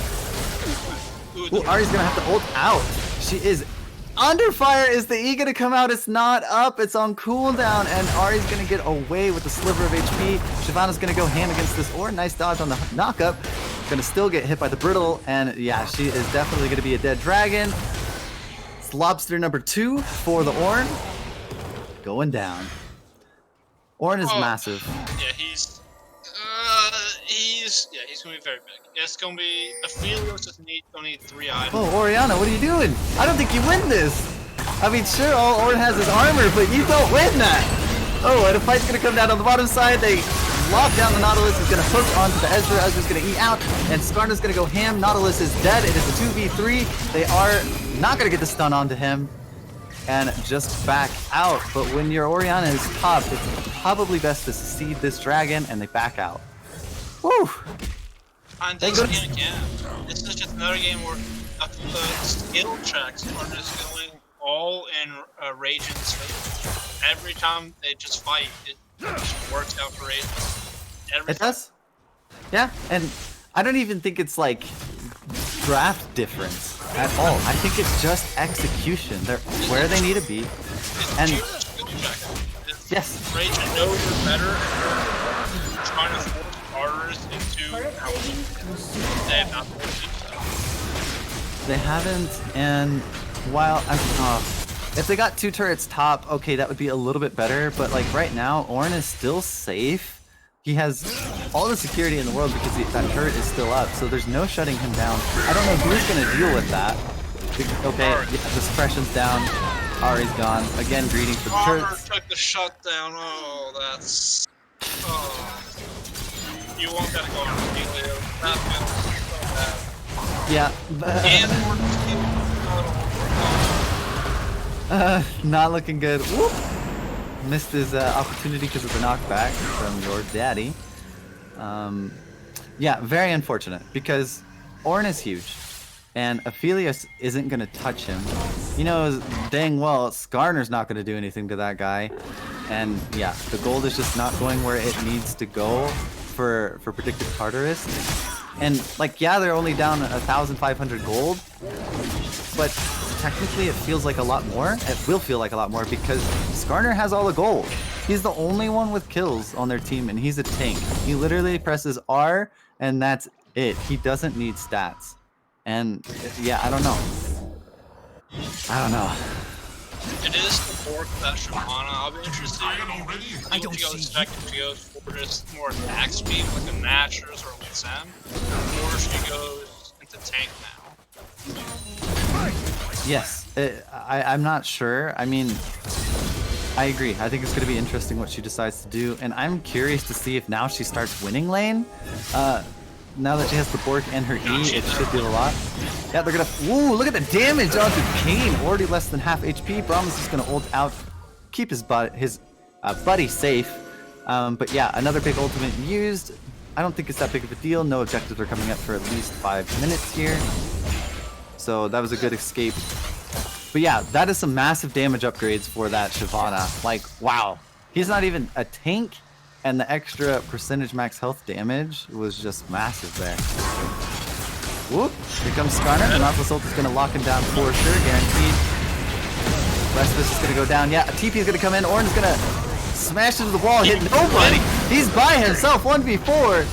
Ooh, Ari's gonna have to ult out. She is under fire. Is the E gonna come out? It's not up. It's on cooldown, and Ari's gonna get away with a sliver of HP. Shyvana's gonna go ham against this Ornn. Nice dodge on the knockup. Gonna still get hit by the brittle, and yeah, she is definitely gonna be a dead dragon. It's lobster number 2 for the Ornn. Going down. Ornn is massive. Yeah, he's gonna be very big. It's gonna be Aphelios gonna need 3 items. Oh, Orianna, what are you doing? I don't think you win this. I mean, sure, all Ornn has is armor, but you don't win that. Oh, and a fight's gonna come down on the bottom side. They lock down the Nautilus. Is gonna hook onto the Ezra. Ezra's gonna eat out, and Skarner's gonna go ham. Nautilus is dead. It is a 2v3. They are not gonna get the stun onto him, and just back out. But when your Orianna is top, it's probably best to seed this dragon, and they back out. Woo! And this game again, this is just another game where skill checks are just going all in Raijin's favor. Every time they just fight, it just works out for Raijin. It does? Yeah, and I don't even think it's like draft difference at all. I think it's just execution. They're where they need to be. And skill check. yes, Raijin knows they're better, and they're trying to force starters into they have not forced it. they haven't. And while if they got 2 turrets top, okay, that would be a little bit better. But like right now, Ornn is still safe. He has all the security in the world because that turret is still up, so there's no shutting him down. I don't know who's gonna deal with that. Okay, yeah, the suppression's down. Ari's gone. Again, greeting for the turrets. Took the shutdown. Oh, that's. Oh. You want that to go on Leo. That feels so bad. Yeah. Not looking good. Whoop. Missed his opportunity because of the knockback from your daddy. Yeah, very unfortunate because Ornn is huge, and Aphelios isn't gonna touch him. He knows dang well Skarner's not gonna do anything to that guy, and yeah, the gold is just not going where it needs to go for Predictive Tartarus. And like, yeah, they're only down 1,500 gold, but technically it feels like a lot more. It will feel like a lot more because Skarner has all the gold. He's the only one with kills on their team, and he's a tank. He literally presses R, and that's it. He doesn't need stats. And yeah, I don't know. It is the fork that Shyvana. I'll be interested. I don't see. If she goes for just more attack speed like a Nashers or a Winsam, or she goes into tank now. Yes, I'm not sure. I mean, I agree. I think it's going to be interesting what she decides to do, and I'm curious to see if now she starts winning lane. Now that she has the Bork and her E, it should do a lot. Yeah, they're gonna. Ooh, look at the damage onto Kane. Already less than half HP. Brahms is gonna ult out, keep his buddy safe. But yeah, another big ultimate used. I don't think it's that big of a deal. No objectives are coming up for at least 5 minutes here. So that was a good escape. But yeah, that is some massive damage upgrades for that Shyvana. Like, wow. He's not even a tank, and the extra percentage max health damage was just massive there. Whoop! Here comes Skarner. The Nautilus ult is going to lock him down for sure, guaranteed. Rest of this is going to go down. Yeah, a TP is going to come in. Orange is going to smash into the wall, hit nobody. He's by himself, 1v4.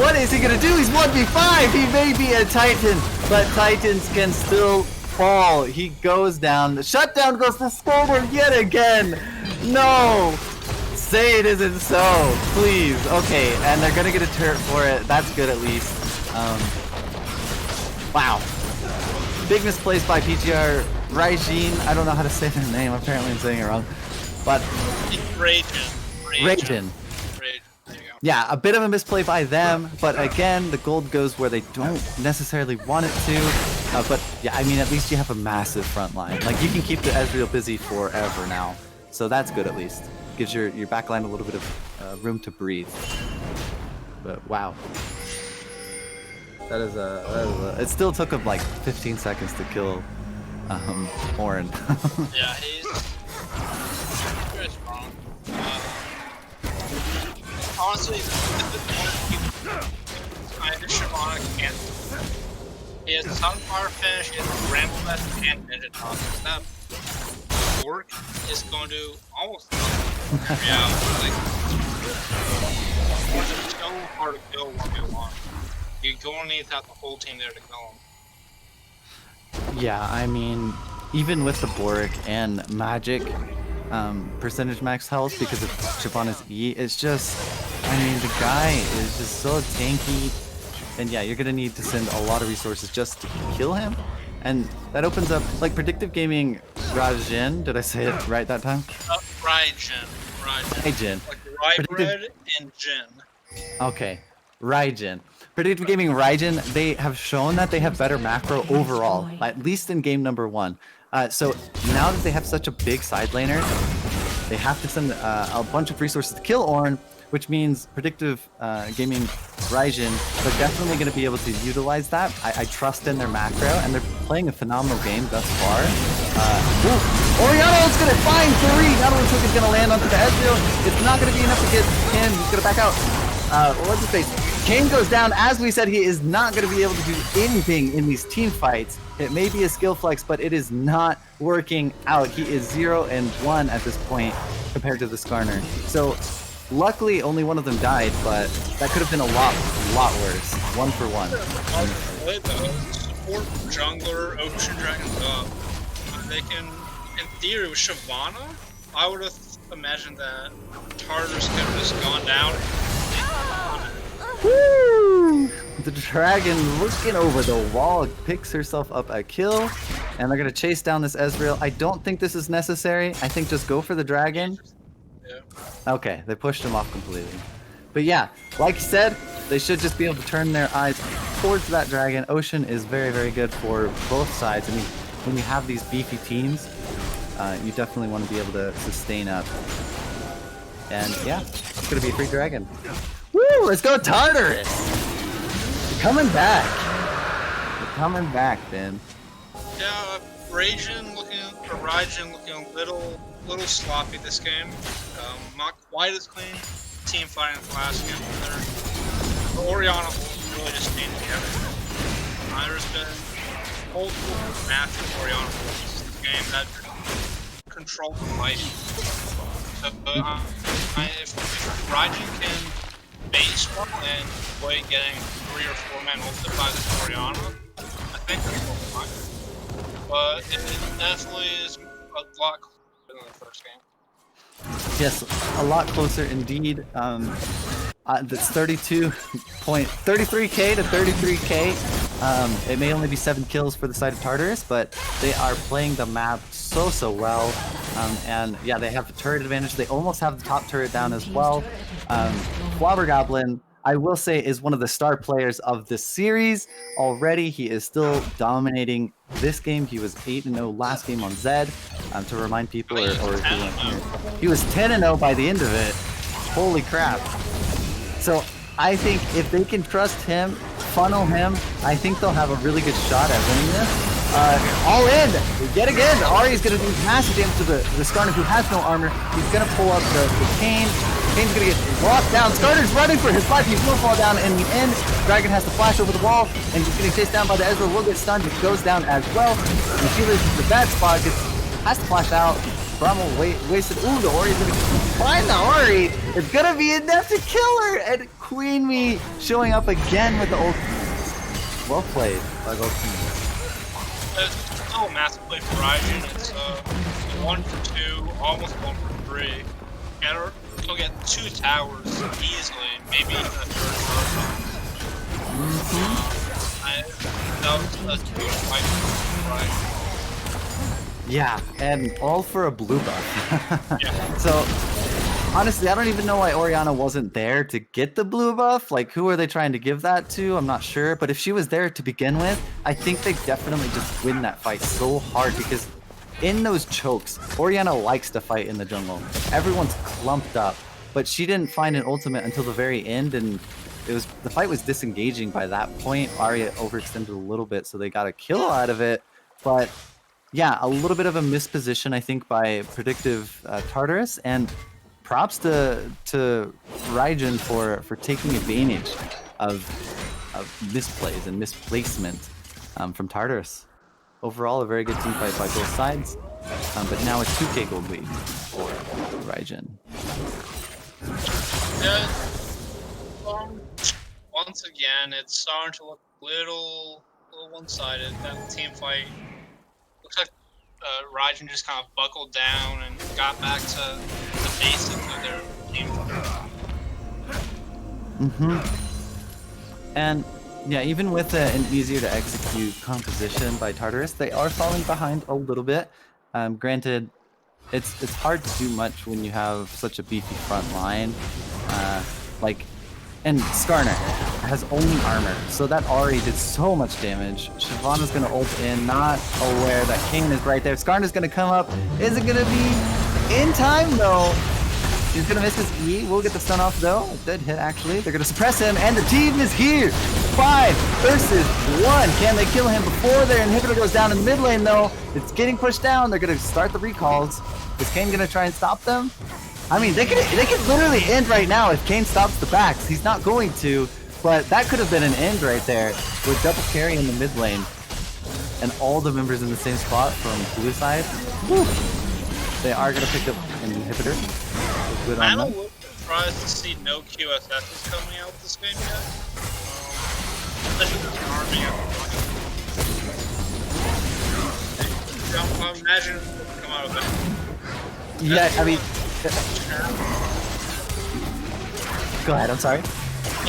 What is he going to do? He's 1v5. He may be a Titan, but Titans can still fall. He goes down. The shutdown goes to Skarner yet again. No! Say it isn't so, please. Okay, and they're gonna get a turret for it. That's good at least. Wow. Big misplace by PGR. Raijin, I don't know how to say their name. Apparently I'm saying it wrong. But Raijin. There you go. yeah, a bit of a misplay by them. But again, the gold goes where they don't necessarily want it to. But yeah, I mean, at least you have a massive front line. Like, you can keep the Ezreal busy forever now. So that's good at least. Gives your backline a little bit of room to breathe. But wow, that is a. It still took him like 15 seconds to kill Orin. Yeah, he's very strong. Honestly, either Shyvana can't. He has a Sunfire finish, he has a Ramble Vest, and Ninja Toss. That Bork is going to almost yeah, like it's so hard to kill 1v1. You're going to need to have the whole team there to kill him. Yeah, I mean, even with the Boric and Magic percentage max health because of Shyvana's E, it's just, I mean, the guy is just so tanky. And yeah, you're gonna need to send a lot of resources just to kill him. And that opens up, like, Predictive Gaming Raijin, did I say it right that time? Raijin. Like rye bread and gin. Okay, Raijin. Predictive Gaming Raijin, they have shown that they have better macro overall, at least in game number 1. So now that they have such a big side laner, they have to send a bunch of resources to kill Ornn, which means Predictive Gaming Raijin, they're definitely going to be able to utilize that. I trust in their macro, and they're playing a phenomenal game thus far. Oriana's going to find 3! Nautilus hook is going to land onto the Ezreal. It's not going to be enough to get him. He's going to back out. What's his face? Kane goes down. As we said, he is not going to be able to do anything in these team fights. It may be a skill flex, but it is not working out. He is 0-1 at this point compared to the Skarner. So luckily, only one of them died, but that could have been a lot worse. 1 for 1. Support jungler, Ocean Dragon up. They can, in theory, with Shyvana, I would have imagined that Tartarus could have just gone down. Woo! The dragon looking over the wall picks herself up a kill, and they're gonna chase down this Ezreal. I don't think this is necessary. I think just go for the dragon. Yeah. Okay, they pushed him off completely. But yeah, like you said, they should just be able to turn their eyes towards that dragon. Ocean is very, very good for both sides. I mean, when you have these beefy teams, you definitely want to be able to sustain up. And yeah, it's gonna be a free dragon. Woo! Let's go Tartarus! You're coming back. You're coming back, Ben. Yeah, Raijin looking a little sloppy this game. Not quite as clean. Team fighting the last game. The Oriana really just came together. There's been multiple massive Oriana pulls this game that control the fight. So, if Raijin can base well and avoid getting 3 or 4 men ulted by this Oriana, I think that's fine. But it definitely is a lot closer than the first game. Yes, a lot closer indeed. That's 33K to 33K. It may only be 7 kills for the side of Tartarus, but they are playing the map so well. And yeah, they have the turret advantage. They almost have the top turret down as well. Flobbergoblin, I will say, is one of the star players of this series already. He is still dominating this game. He was 8-0 last game on Zed. To remind people, or he was 10-0 by the end of it. Holy crap! So I think if they can trust him, funnel him, I think they'll have a really good shot at winning this. All in! Yet again, Ahri is going to do massive damage to the Skarner, who has no armor. He's going to pull up the Kayn. Kayn's going to get locked down. Skarner's running for his life. He will fall down in the end. Dragon has to flash over the wall, and he's getting chased down by the Ezra. Will get stunned, which goes down as well. And Sheila is in the bad spot. Has to flash out. Bramble wasted. Ooh, the Ori's going to find the Ahri. It's going to be enough to kill her. And Queen Me showing up again with the ult. Well played by both teams. It's still a massive play for Raijin. It's 1 for 2, almost 1 for 3. And he'll get 2 towers easily, maybe even a third tower. That was a huge fight for Raijin. Yeah, and all for a blue buff. Yeah. So, honestly, I don't even know why Orianna wasn't there to get the blue buff. Like, who are they trying to give that to? I'm not sure. But if she was there to begin with, I think they definitely just win that fight so hard, because in those chokes, Orianna likes to fight in the jungle. Everyone's clumped up, but she didn't find an ultimate until the very end, and the fight was disengaging by that point. Arya overextended a little bit, so they got a kill out of it. But yeah, a little bit of a misposition, I think, by Predictive Tartarus, and props to Raijin for taking advantage of misplays and misplacement from Tartarus. Overall, a very good team fight by both sides, but now a 2k gold lead for Raijin. Yeah, once again, it's starting to look a little one-sided. That team fight looks like Raijin just kind of buckled down and got back to the basics of their team fight. And yeah, even with an easier to execute composition by Tartarus, they are falling behind a little bit. Granted, it's hard to do much when you have such a beefy front line. And Skarner has only armor, so that already did so much damage. Shyvana's gonna ult in, not aware that Kayn is right there. Skarner's gonna come up. Is it gonna be in time? No. He's gonna miss his E. We'll get the stun off though. A good hit actually. They're gonna suppress him, and the team is here. 5 versus 1. Can they kill him before their inhibitor goes down in the mid lane though? It's getting pushed down. They're gonna start the recalls. Is Kayn gonna try and stop them? I mean, they could literally end right now if Kayn stops the backs. He's not going to, but that could have been an end right there with double carry in the mid lane and all the members in the same spot from blue side. Woo. They are going to pick up an inhibitor. Good on I'm a them. little surprised to see no QSSs coming out this game yet. Especially with the army I imagine it would come out of that. Yeah, I mean... Go ahead, I'm sorry. As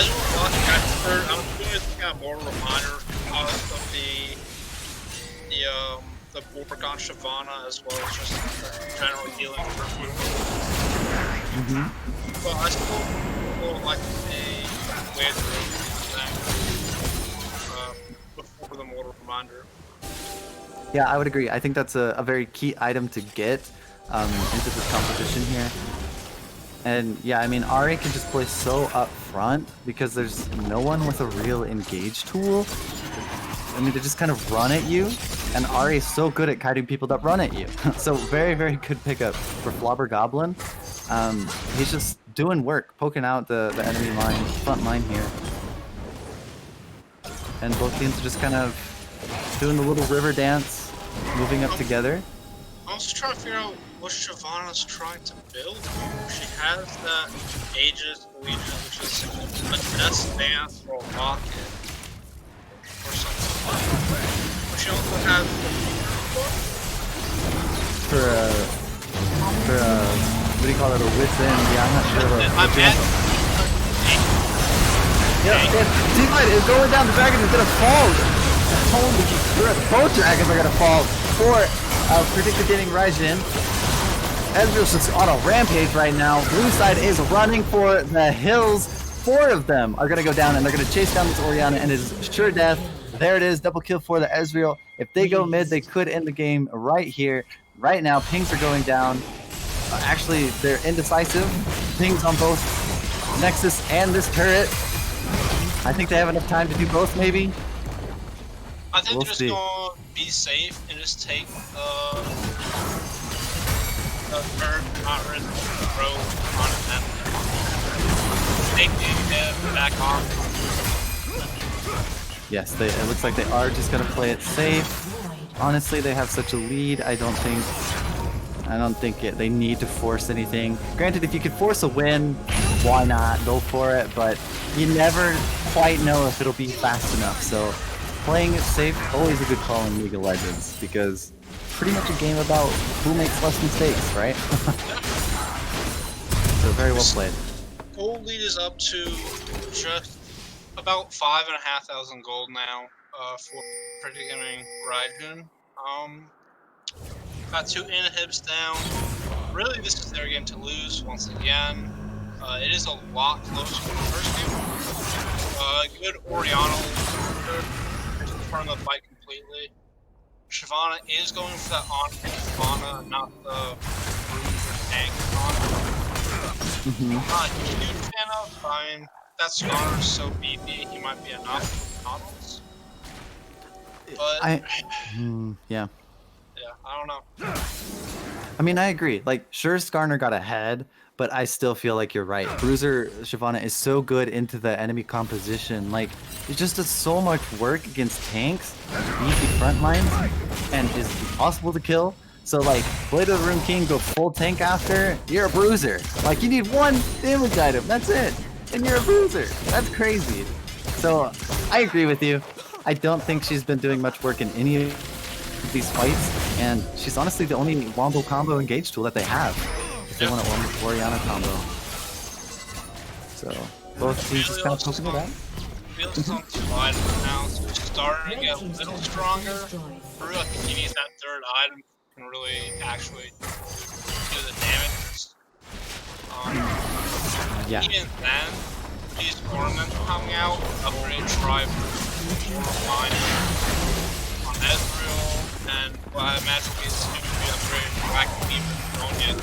we're walking after, I'm doing this kind of more reminder of the Borg on Shyvana, as well as just general healing for But I still would like a way through before the mortal reminder. Yeah, I would agree. I think that's a very key item to get into this competition here. And yeah, I mean, Ahri can just play so up front because there's no one with a real engage tool. I mean, they just kind of run at you, and Ahri is so good at kiting people that run at you. So very, very good pickup for Flobbergoblin. He's just doing work, poking out the enemy line, front line here. And both teams are just kind of doing the little river dance, moving up together. I'm also trying to figure out what Shyvana's trying to build. She has that Aegis Legion, which is a death stance for a rocket or something. But she also has what do you call it? A wit's end? Yeah, I'm not sure. Teamfight is going down. The dragon is gonna fall. Both dragons are gonna fall for Predictive Gaming Raijin. Ezreal's just on a rampage right now. Blue side is running for the hills. 4 of them are gonna go down, and they're gonna chase down this Orianna, and it is sure death. There it is, double kill for the Ezreal. If they go mid, they could end the game right here, right now. Pings are going down. Actually, they're indecisive. Pings on both Nexus and this turret. I think they have enough time to do both, maybe. I think We'll they're just see. gonna be safe and just take the turret, not really throw on it, and take the back off. Yes, it looks like they are just gonna play it safe. Honestly, they have such a lead. I don't think they need to force anything. Granted, if you could force a win, why not? Go for it. But you never quite know if it'll be fast enough. So playing it safe, always a good call in League of Legends, because it's pretty much a game about who makes less mistakes, right? So very well played. Gold lead is up to just about 5,500 gold now for Predictive Gaming Raijin. Got 2 inhibs down. Really, this is their game to lose once again. It is a lot closer than the first game. Good Orianna to turn the fight completely. Shyvana is going for that on-hit Shyvana, not the bruiser tank Shyvana. Not a huge fan of. I mean, that Shyvana is so beefy, he might be enough models. But Yeah. yeah, I don't know. I mean, I agree. Like, sure, Skarner got ahead, but I still feel like you're right. Bruiser Shyvana is so good into the enemy composition. Like, it just does so much work against tanks, beefy front lines, and is impossible to kill. So, like, Blade of the Rune King go full tank after, you're a bruiser. Like, you need 1 damage item, that's it. And you're a bruiser. That's crazy. So, I agree with you. I don't think she's been doing much work in any of these fights, and she's honestly the only wombo combo engage tool that they have. If they want to wombo Orianna combo. So both teams just kind of poking it out. Feels is on 2 items now, so it's starting to get a little stronger. For real, I think he needs that 3rd item can really actually do the damage. Yeah. Even then, these ornaments coming out, upgrade tribe line on Ezreal, and what I imagine is going to be upgraded back to even known yet.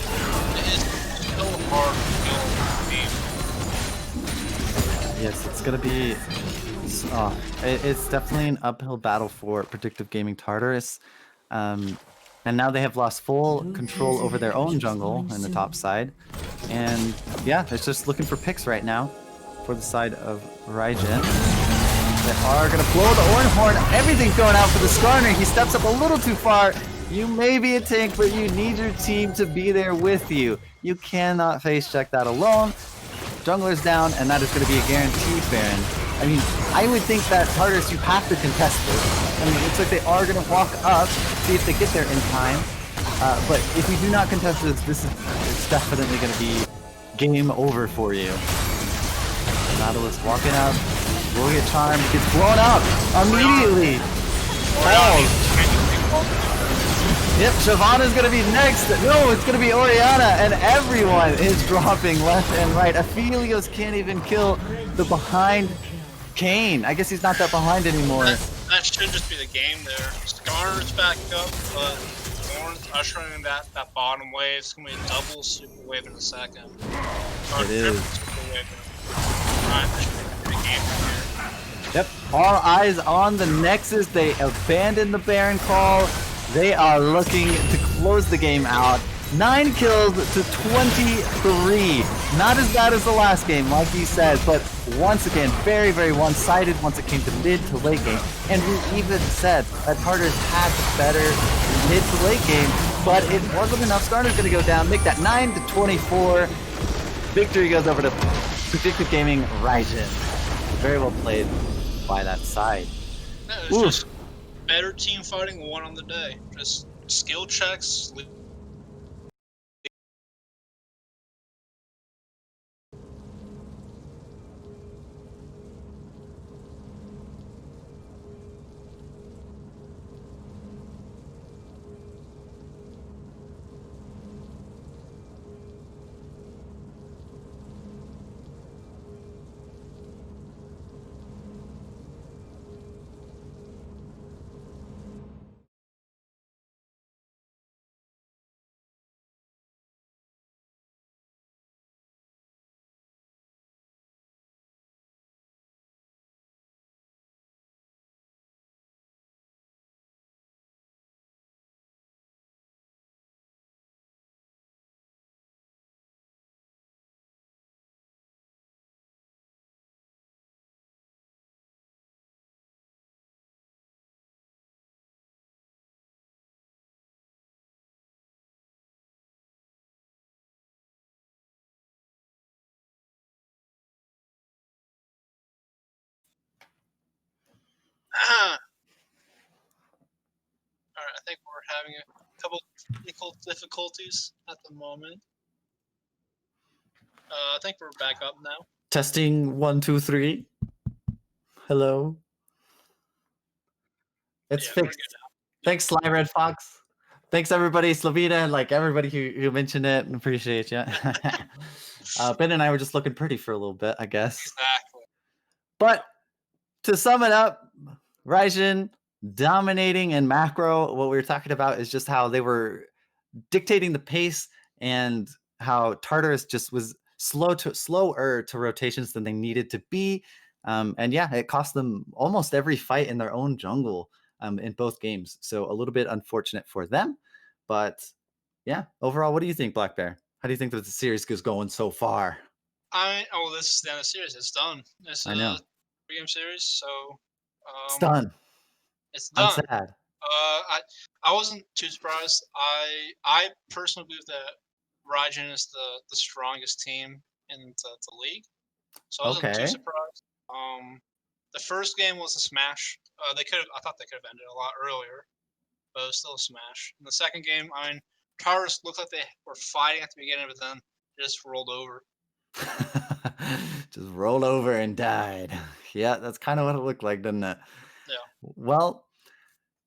It is still hard to kill the game. Yes, it's gonna be. It's definitely an uphill battle for Predictive Gaming Tartarus. And now they have lost full control over their own jungle in the top side. And yeah, it's just looking for picks right now for the side of Raijin. They are going to blow the Orange Horn. Everything's going out for the Skarner. He steps up a little too far. You may be a tank, but you need your team to be there with you. You cannot face check that alone. Jungler's down, and that is going to be a guaranteed Baron. I mean, I would think that Tartarus, you have to contest this. I mean, it looks like they are going to walk up, see if they get there in time. But if you do not contest this, it's definitely going to be game over for you. Nautilus walking up, will get charmed, gets blown up immediately. Yep, Shyvana's gonna be next. No, it's gonna be Orianna, and everyone is dropping left and right. Aphelios can't even kill the behind Kane. I guess he's not that behind anymore. That should just be the game there. Skarner's back up, but Orange ushering that bottom wave. It's gonna be a double super wave in a second. It is. Super wave. Alright, that should be a pretty game here. Yep, all eyes on the Nexus. They abandoned the Baron call. They are looking to close the game out. 9 kills to 23. Not as bad as the last game, like you said, but once again, very, very one-sided once it came to mid to late game. And we even said that Tartarus had the better mid to late game, but it wasn't enough. Skarner's gonna go down, make that 9 to 24. Victory goes over to Predictive Gaming Raijin. Very well played by that side. No, it's just better team fighting won on the day. Just skill checks. All right, I think we're having a couple technical difficulties at the moment. I think we're back up now. Testing 1, 2, 3. Hello. It's Yeah, we're fixed. good now. Thanks, Sly Red Fox. Thanks everybody, Slavina, and like everybody who mentioned it. Appreciate you. Ben and I were just looking pretty for a little bit, I guess. Exactly. But to sum it up, Raijin dominating in macro. What we were talking about is just how they were dictating the pace and how Tartarus just was slower to rotations than they needed to be. And yeah, it cost them almost every fight in their own jungle in both games. So a little bit unfortunate for them. But yeah, overall, what do you think, Black Bear? How do you think that the series is going so far? This is the end of the series. It's done. It's I know. a 3-game series, so It's done. it's I'm done. sad. I wasn't too surprised. I personally believe that Raijin is the strongest team in the league, so I wasn't too Okay. surprised. The first game was a smash. I thought they could have ended a lot earlier, but it was still a smash. In the second game, Tars looked like they were fighting at the beginning, but then they just rolled over. Just rolled over and died. Yeah, that's kind of what it looked like, doesn't it? Yeah. Well,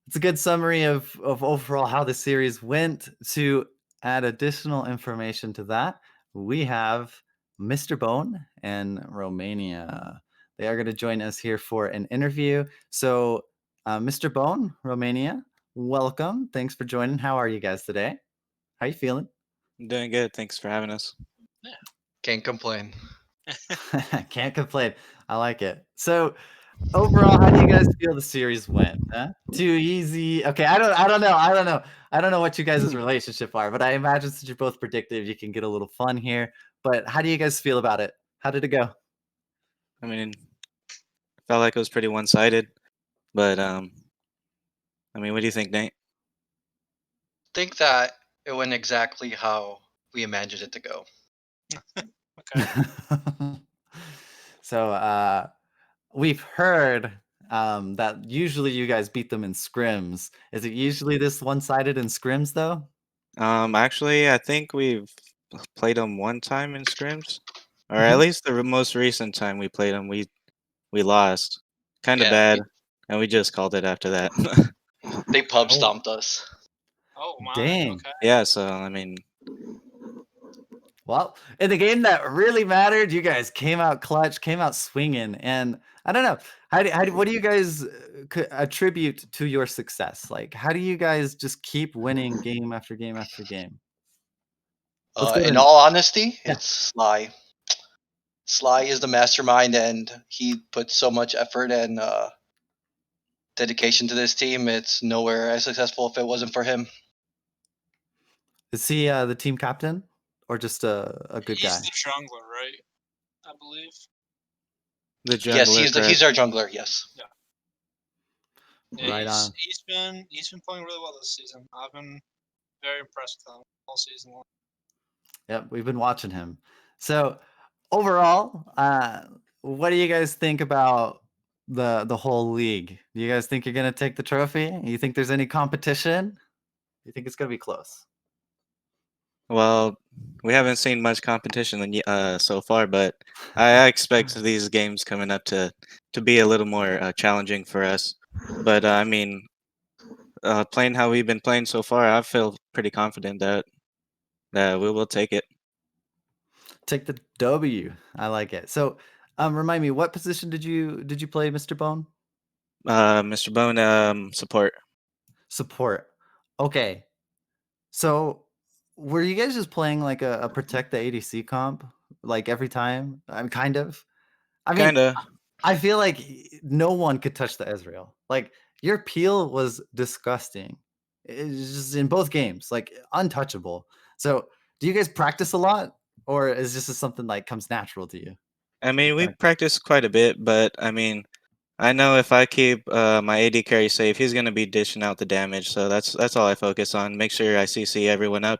it's a good summary of overall how the series went. To add additional information to that, we have Mr. Bone and Romania. They are going to join us here for an interview. So, Mr. Bone, Romania, welcome. Thanks for joining. How are you guys today? How you feeling? I'm doing good. Thanks for having us. Can't complain. Can't complain. I like it. So, overall, how do you guys feel the series went? Huh? Too easy? Okay, I don't know what you guys' relationship are, but I imagine since you're both predictive, you can get a little fun here. But how do you guys feel about it? How did it go? I mean, felt like it was pretty one-sided, but I mean, what do you think, Nate? Think that it went exactly how we imagined it to go. Okay. So, we've heard that usually you guys beat them in scrims. Is it usually this one-sided in scrims though? Actually, I think we've played them one time in scrims, or Mhm. at least the most recent time we played them, we lost, kind of Yeah, bad, and we just called it after that. they pub Oh, stomped us. Oh my. dang. Okay. Yeah, so I mean, Well, in the game that really mattered, you guys came out clutch, came out swinging, and I don't know what do you guys attribute to your success? Like, how do you guys just keep winning game after game after game? Let's go In to all honesty, yeah. it's Sly. Sly is the mastermind, and he put so much effort and dedication to this team. It's nowhere as successful if it wasn't for him. Is he the team captain or just a good He's guy? the jungler, right? I believe. the Yes, jungler, correct? he's our jungler. Yes. Yeah, Right on. he's been playing really well this season. I've been very impressed with him all season long. Yep, we've been watching him. So overall, what do you guys think about the whole league? Do you guys think you're gonna take the trophy? You think there's any competition? You think it's gonna be close? Well, we haven't seen much competition so far, but I expect these games coming up to be a little more challenging for us. But I mean, playing how we've been playing so far, I feel pretty confident that we will take it. Take the W. I like it. So, remind me, what position did you play, Mr. Bone? Mr. Bone, support. Support. Okay. So, were you guys just playing like a protect the ADC comp like every time? I'm kind of. I mean, Kinda. I feel like no one could touch the Ezreal. Like your peel was disgusting. It's just in both games, like untouchable. So, do you guys practice a lot, or is this just something like comes natural to you? I mean, we Okay. practice quite a bit, but I mean, I know if I keep my AD carry safe, he's gonna be dishing out the damage. So that's all I focus on. Make sure I CC everyone up,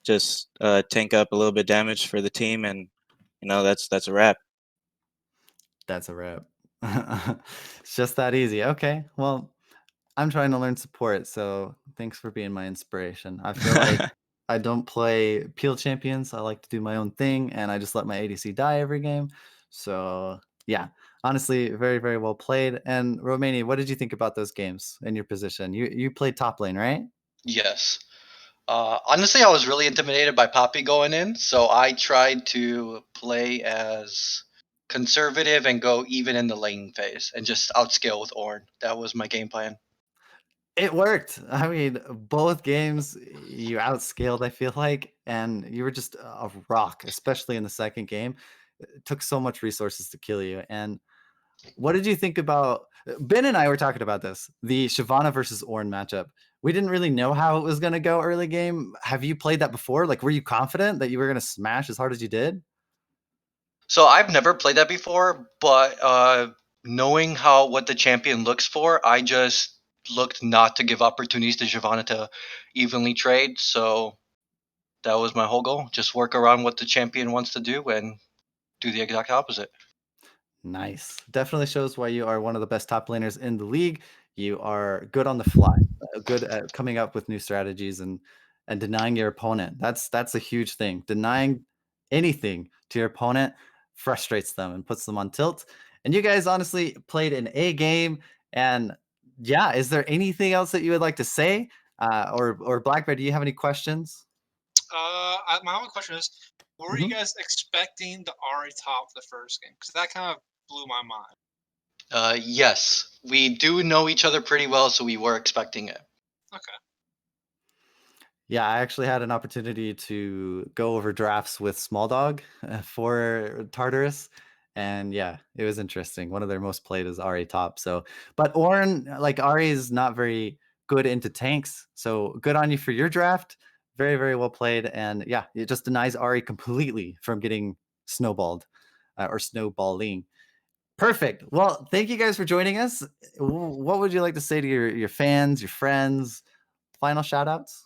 just tank up a little bit damage for the team, and that's a wrap. That's a wrap. It's just that easy. Okay. Well, I'm trying to learn support, so thanks for being my inspiration. I feel like I don't play Peel Champions. I like to do my own thing, and I just let my ADC die every game. So yeah, honestly, very, very well played. And Romania, what did you think about those games in your position? You played top lane, right? Yes. Honestly, I was really intimidated by Poppy going in, so I tried to play as conservative and go even in the lane phase and just outscale with Ornn. That was my game plan. It worked. I mean, both games you outscaled, I feel like, and you were just a rock, especially in the second game. It took so much resources to kill you. And what did you think about Ben and I were talking about this, the Shyvana versus Ornn matchup. We didn't really know how it was going to go early game. Have you played that before? Like, were you confident that you were going to smash as hard as you did? So I've never played that before, but knowing what the champion looks for, I just looked not to give opportunities to Shyvana to evenly trade. So that was my whole goal. Just work around what the champion wants to do and do the exact opposite. Nice. Definitely shows why you are one of the best top laners in the league. You are good on the fly, good at coming up with new strategies and denying your opponent. That's a huge thing. Denying anything to your opponent frustrates them and puts them on tilt. And you guys honestly played an A game. And yeah, is there anything else that you would like to say? Or Blackbear, do you have any questions? My only question is, were you guys expecting the Ari top the first game? Because that kind of blew my mind. Yes, we do know each other pretty well, so we were expecting it. Okay. Yeah, I actually had an opportunity to go over drafts with Small Dog for Tartarus. And yeah, it was interesting. One of their most played is Ari top. So, but Ornn, like Ari is not very good into tanks. So good on you for your draft. Very, very well played. And yeah, it just denies Ari completely from getting snowballed or snowballing. Perfect. Well, thank you guys for joining us. What would you like to say to your fans, your friends? Final shout outs?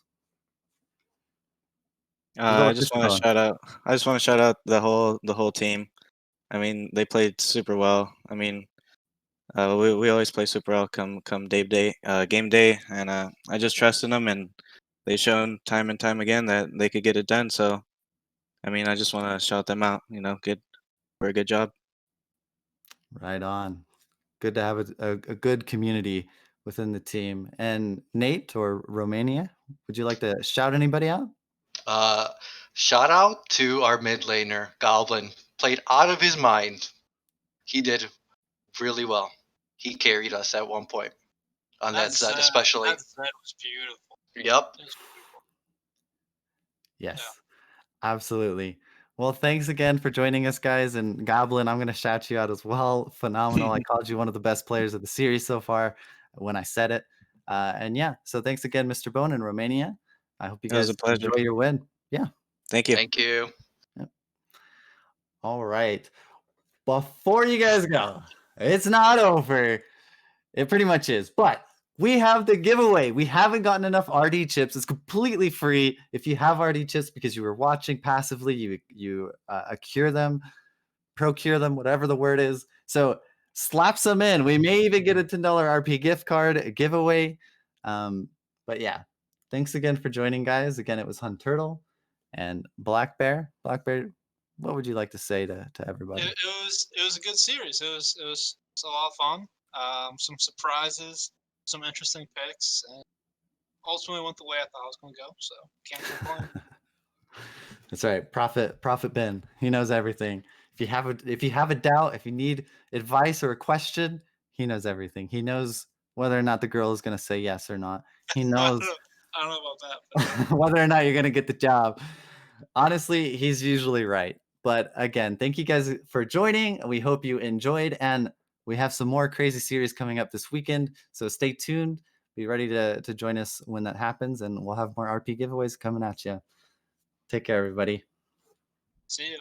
We'll go I with just Mr. want to Bone. shout out. I just want to shout out the whole team. I mean, they played super well. I mean, we always play super well come game day, and I just trust in them, and they shown time and time again that they could get it done. So, I mean, I just want to shout them out. You know, good for a good job. Right on. Good to have a good community within the team. And Nate or Romania, would you like to shout anybody out? Uh, Shout out to our mid laner, Goblin. Played out of his mind. He did really well. He carried us at one point on that set, especially. That Zed was beautiful. Yep. It was beautiful. Yes, absolutely. Well, thanks again for joining us, guys. And Goblin, I'm going to shout you out as well. Phenomenal. I called you one of the best players of the series so far when I said it. And yeah, so thanks again, Mr. Bone in Romania. I hope you It was guys a pleasure. enjoy your win. Yeah. Thank you. Thank you. All right. Before you guys go, it's not over. It pretty much is. But we have the giveaway. We haven't gotten enough RD chips. It's completely free. If you have RD chips because you were watching passively, you procure them, whatever the word is. So slap some in. We may even get a $10 RP gift card giveaway. But yeah, thanks again for joining, guys. Again, it was Hunt Turtle and Black Bear. Black Bear, what would you like to say to everybody? It was a good series. It was a lot of fun. Some surprises, some interesting picks, and ultimately went the way I thought I was going to go. So can't complain. That's right. Prophet Ben. He knows everything. If you have a doubt, if you need advice or a question, he knows everything. He knows whether or not the girl is going to say yes or not. He knows I don't know about that. But whether or not you're going to get the job. Honestly, he's usually right. But again, thank you guys for joining. We hope you enjoyed, and we have some more crazy series coming up this weekend. So stay tuned. Be ready to join us when that happens, and we'll have more RP giveaways coming at you. Take care, everybody. see you.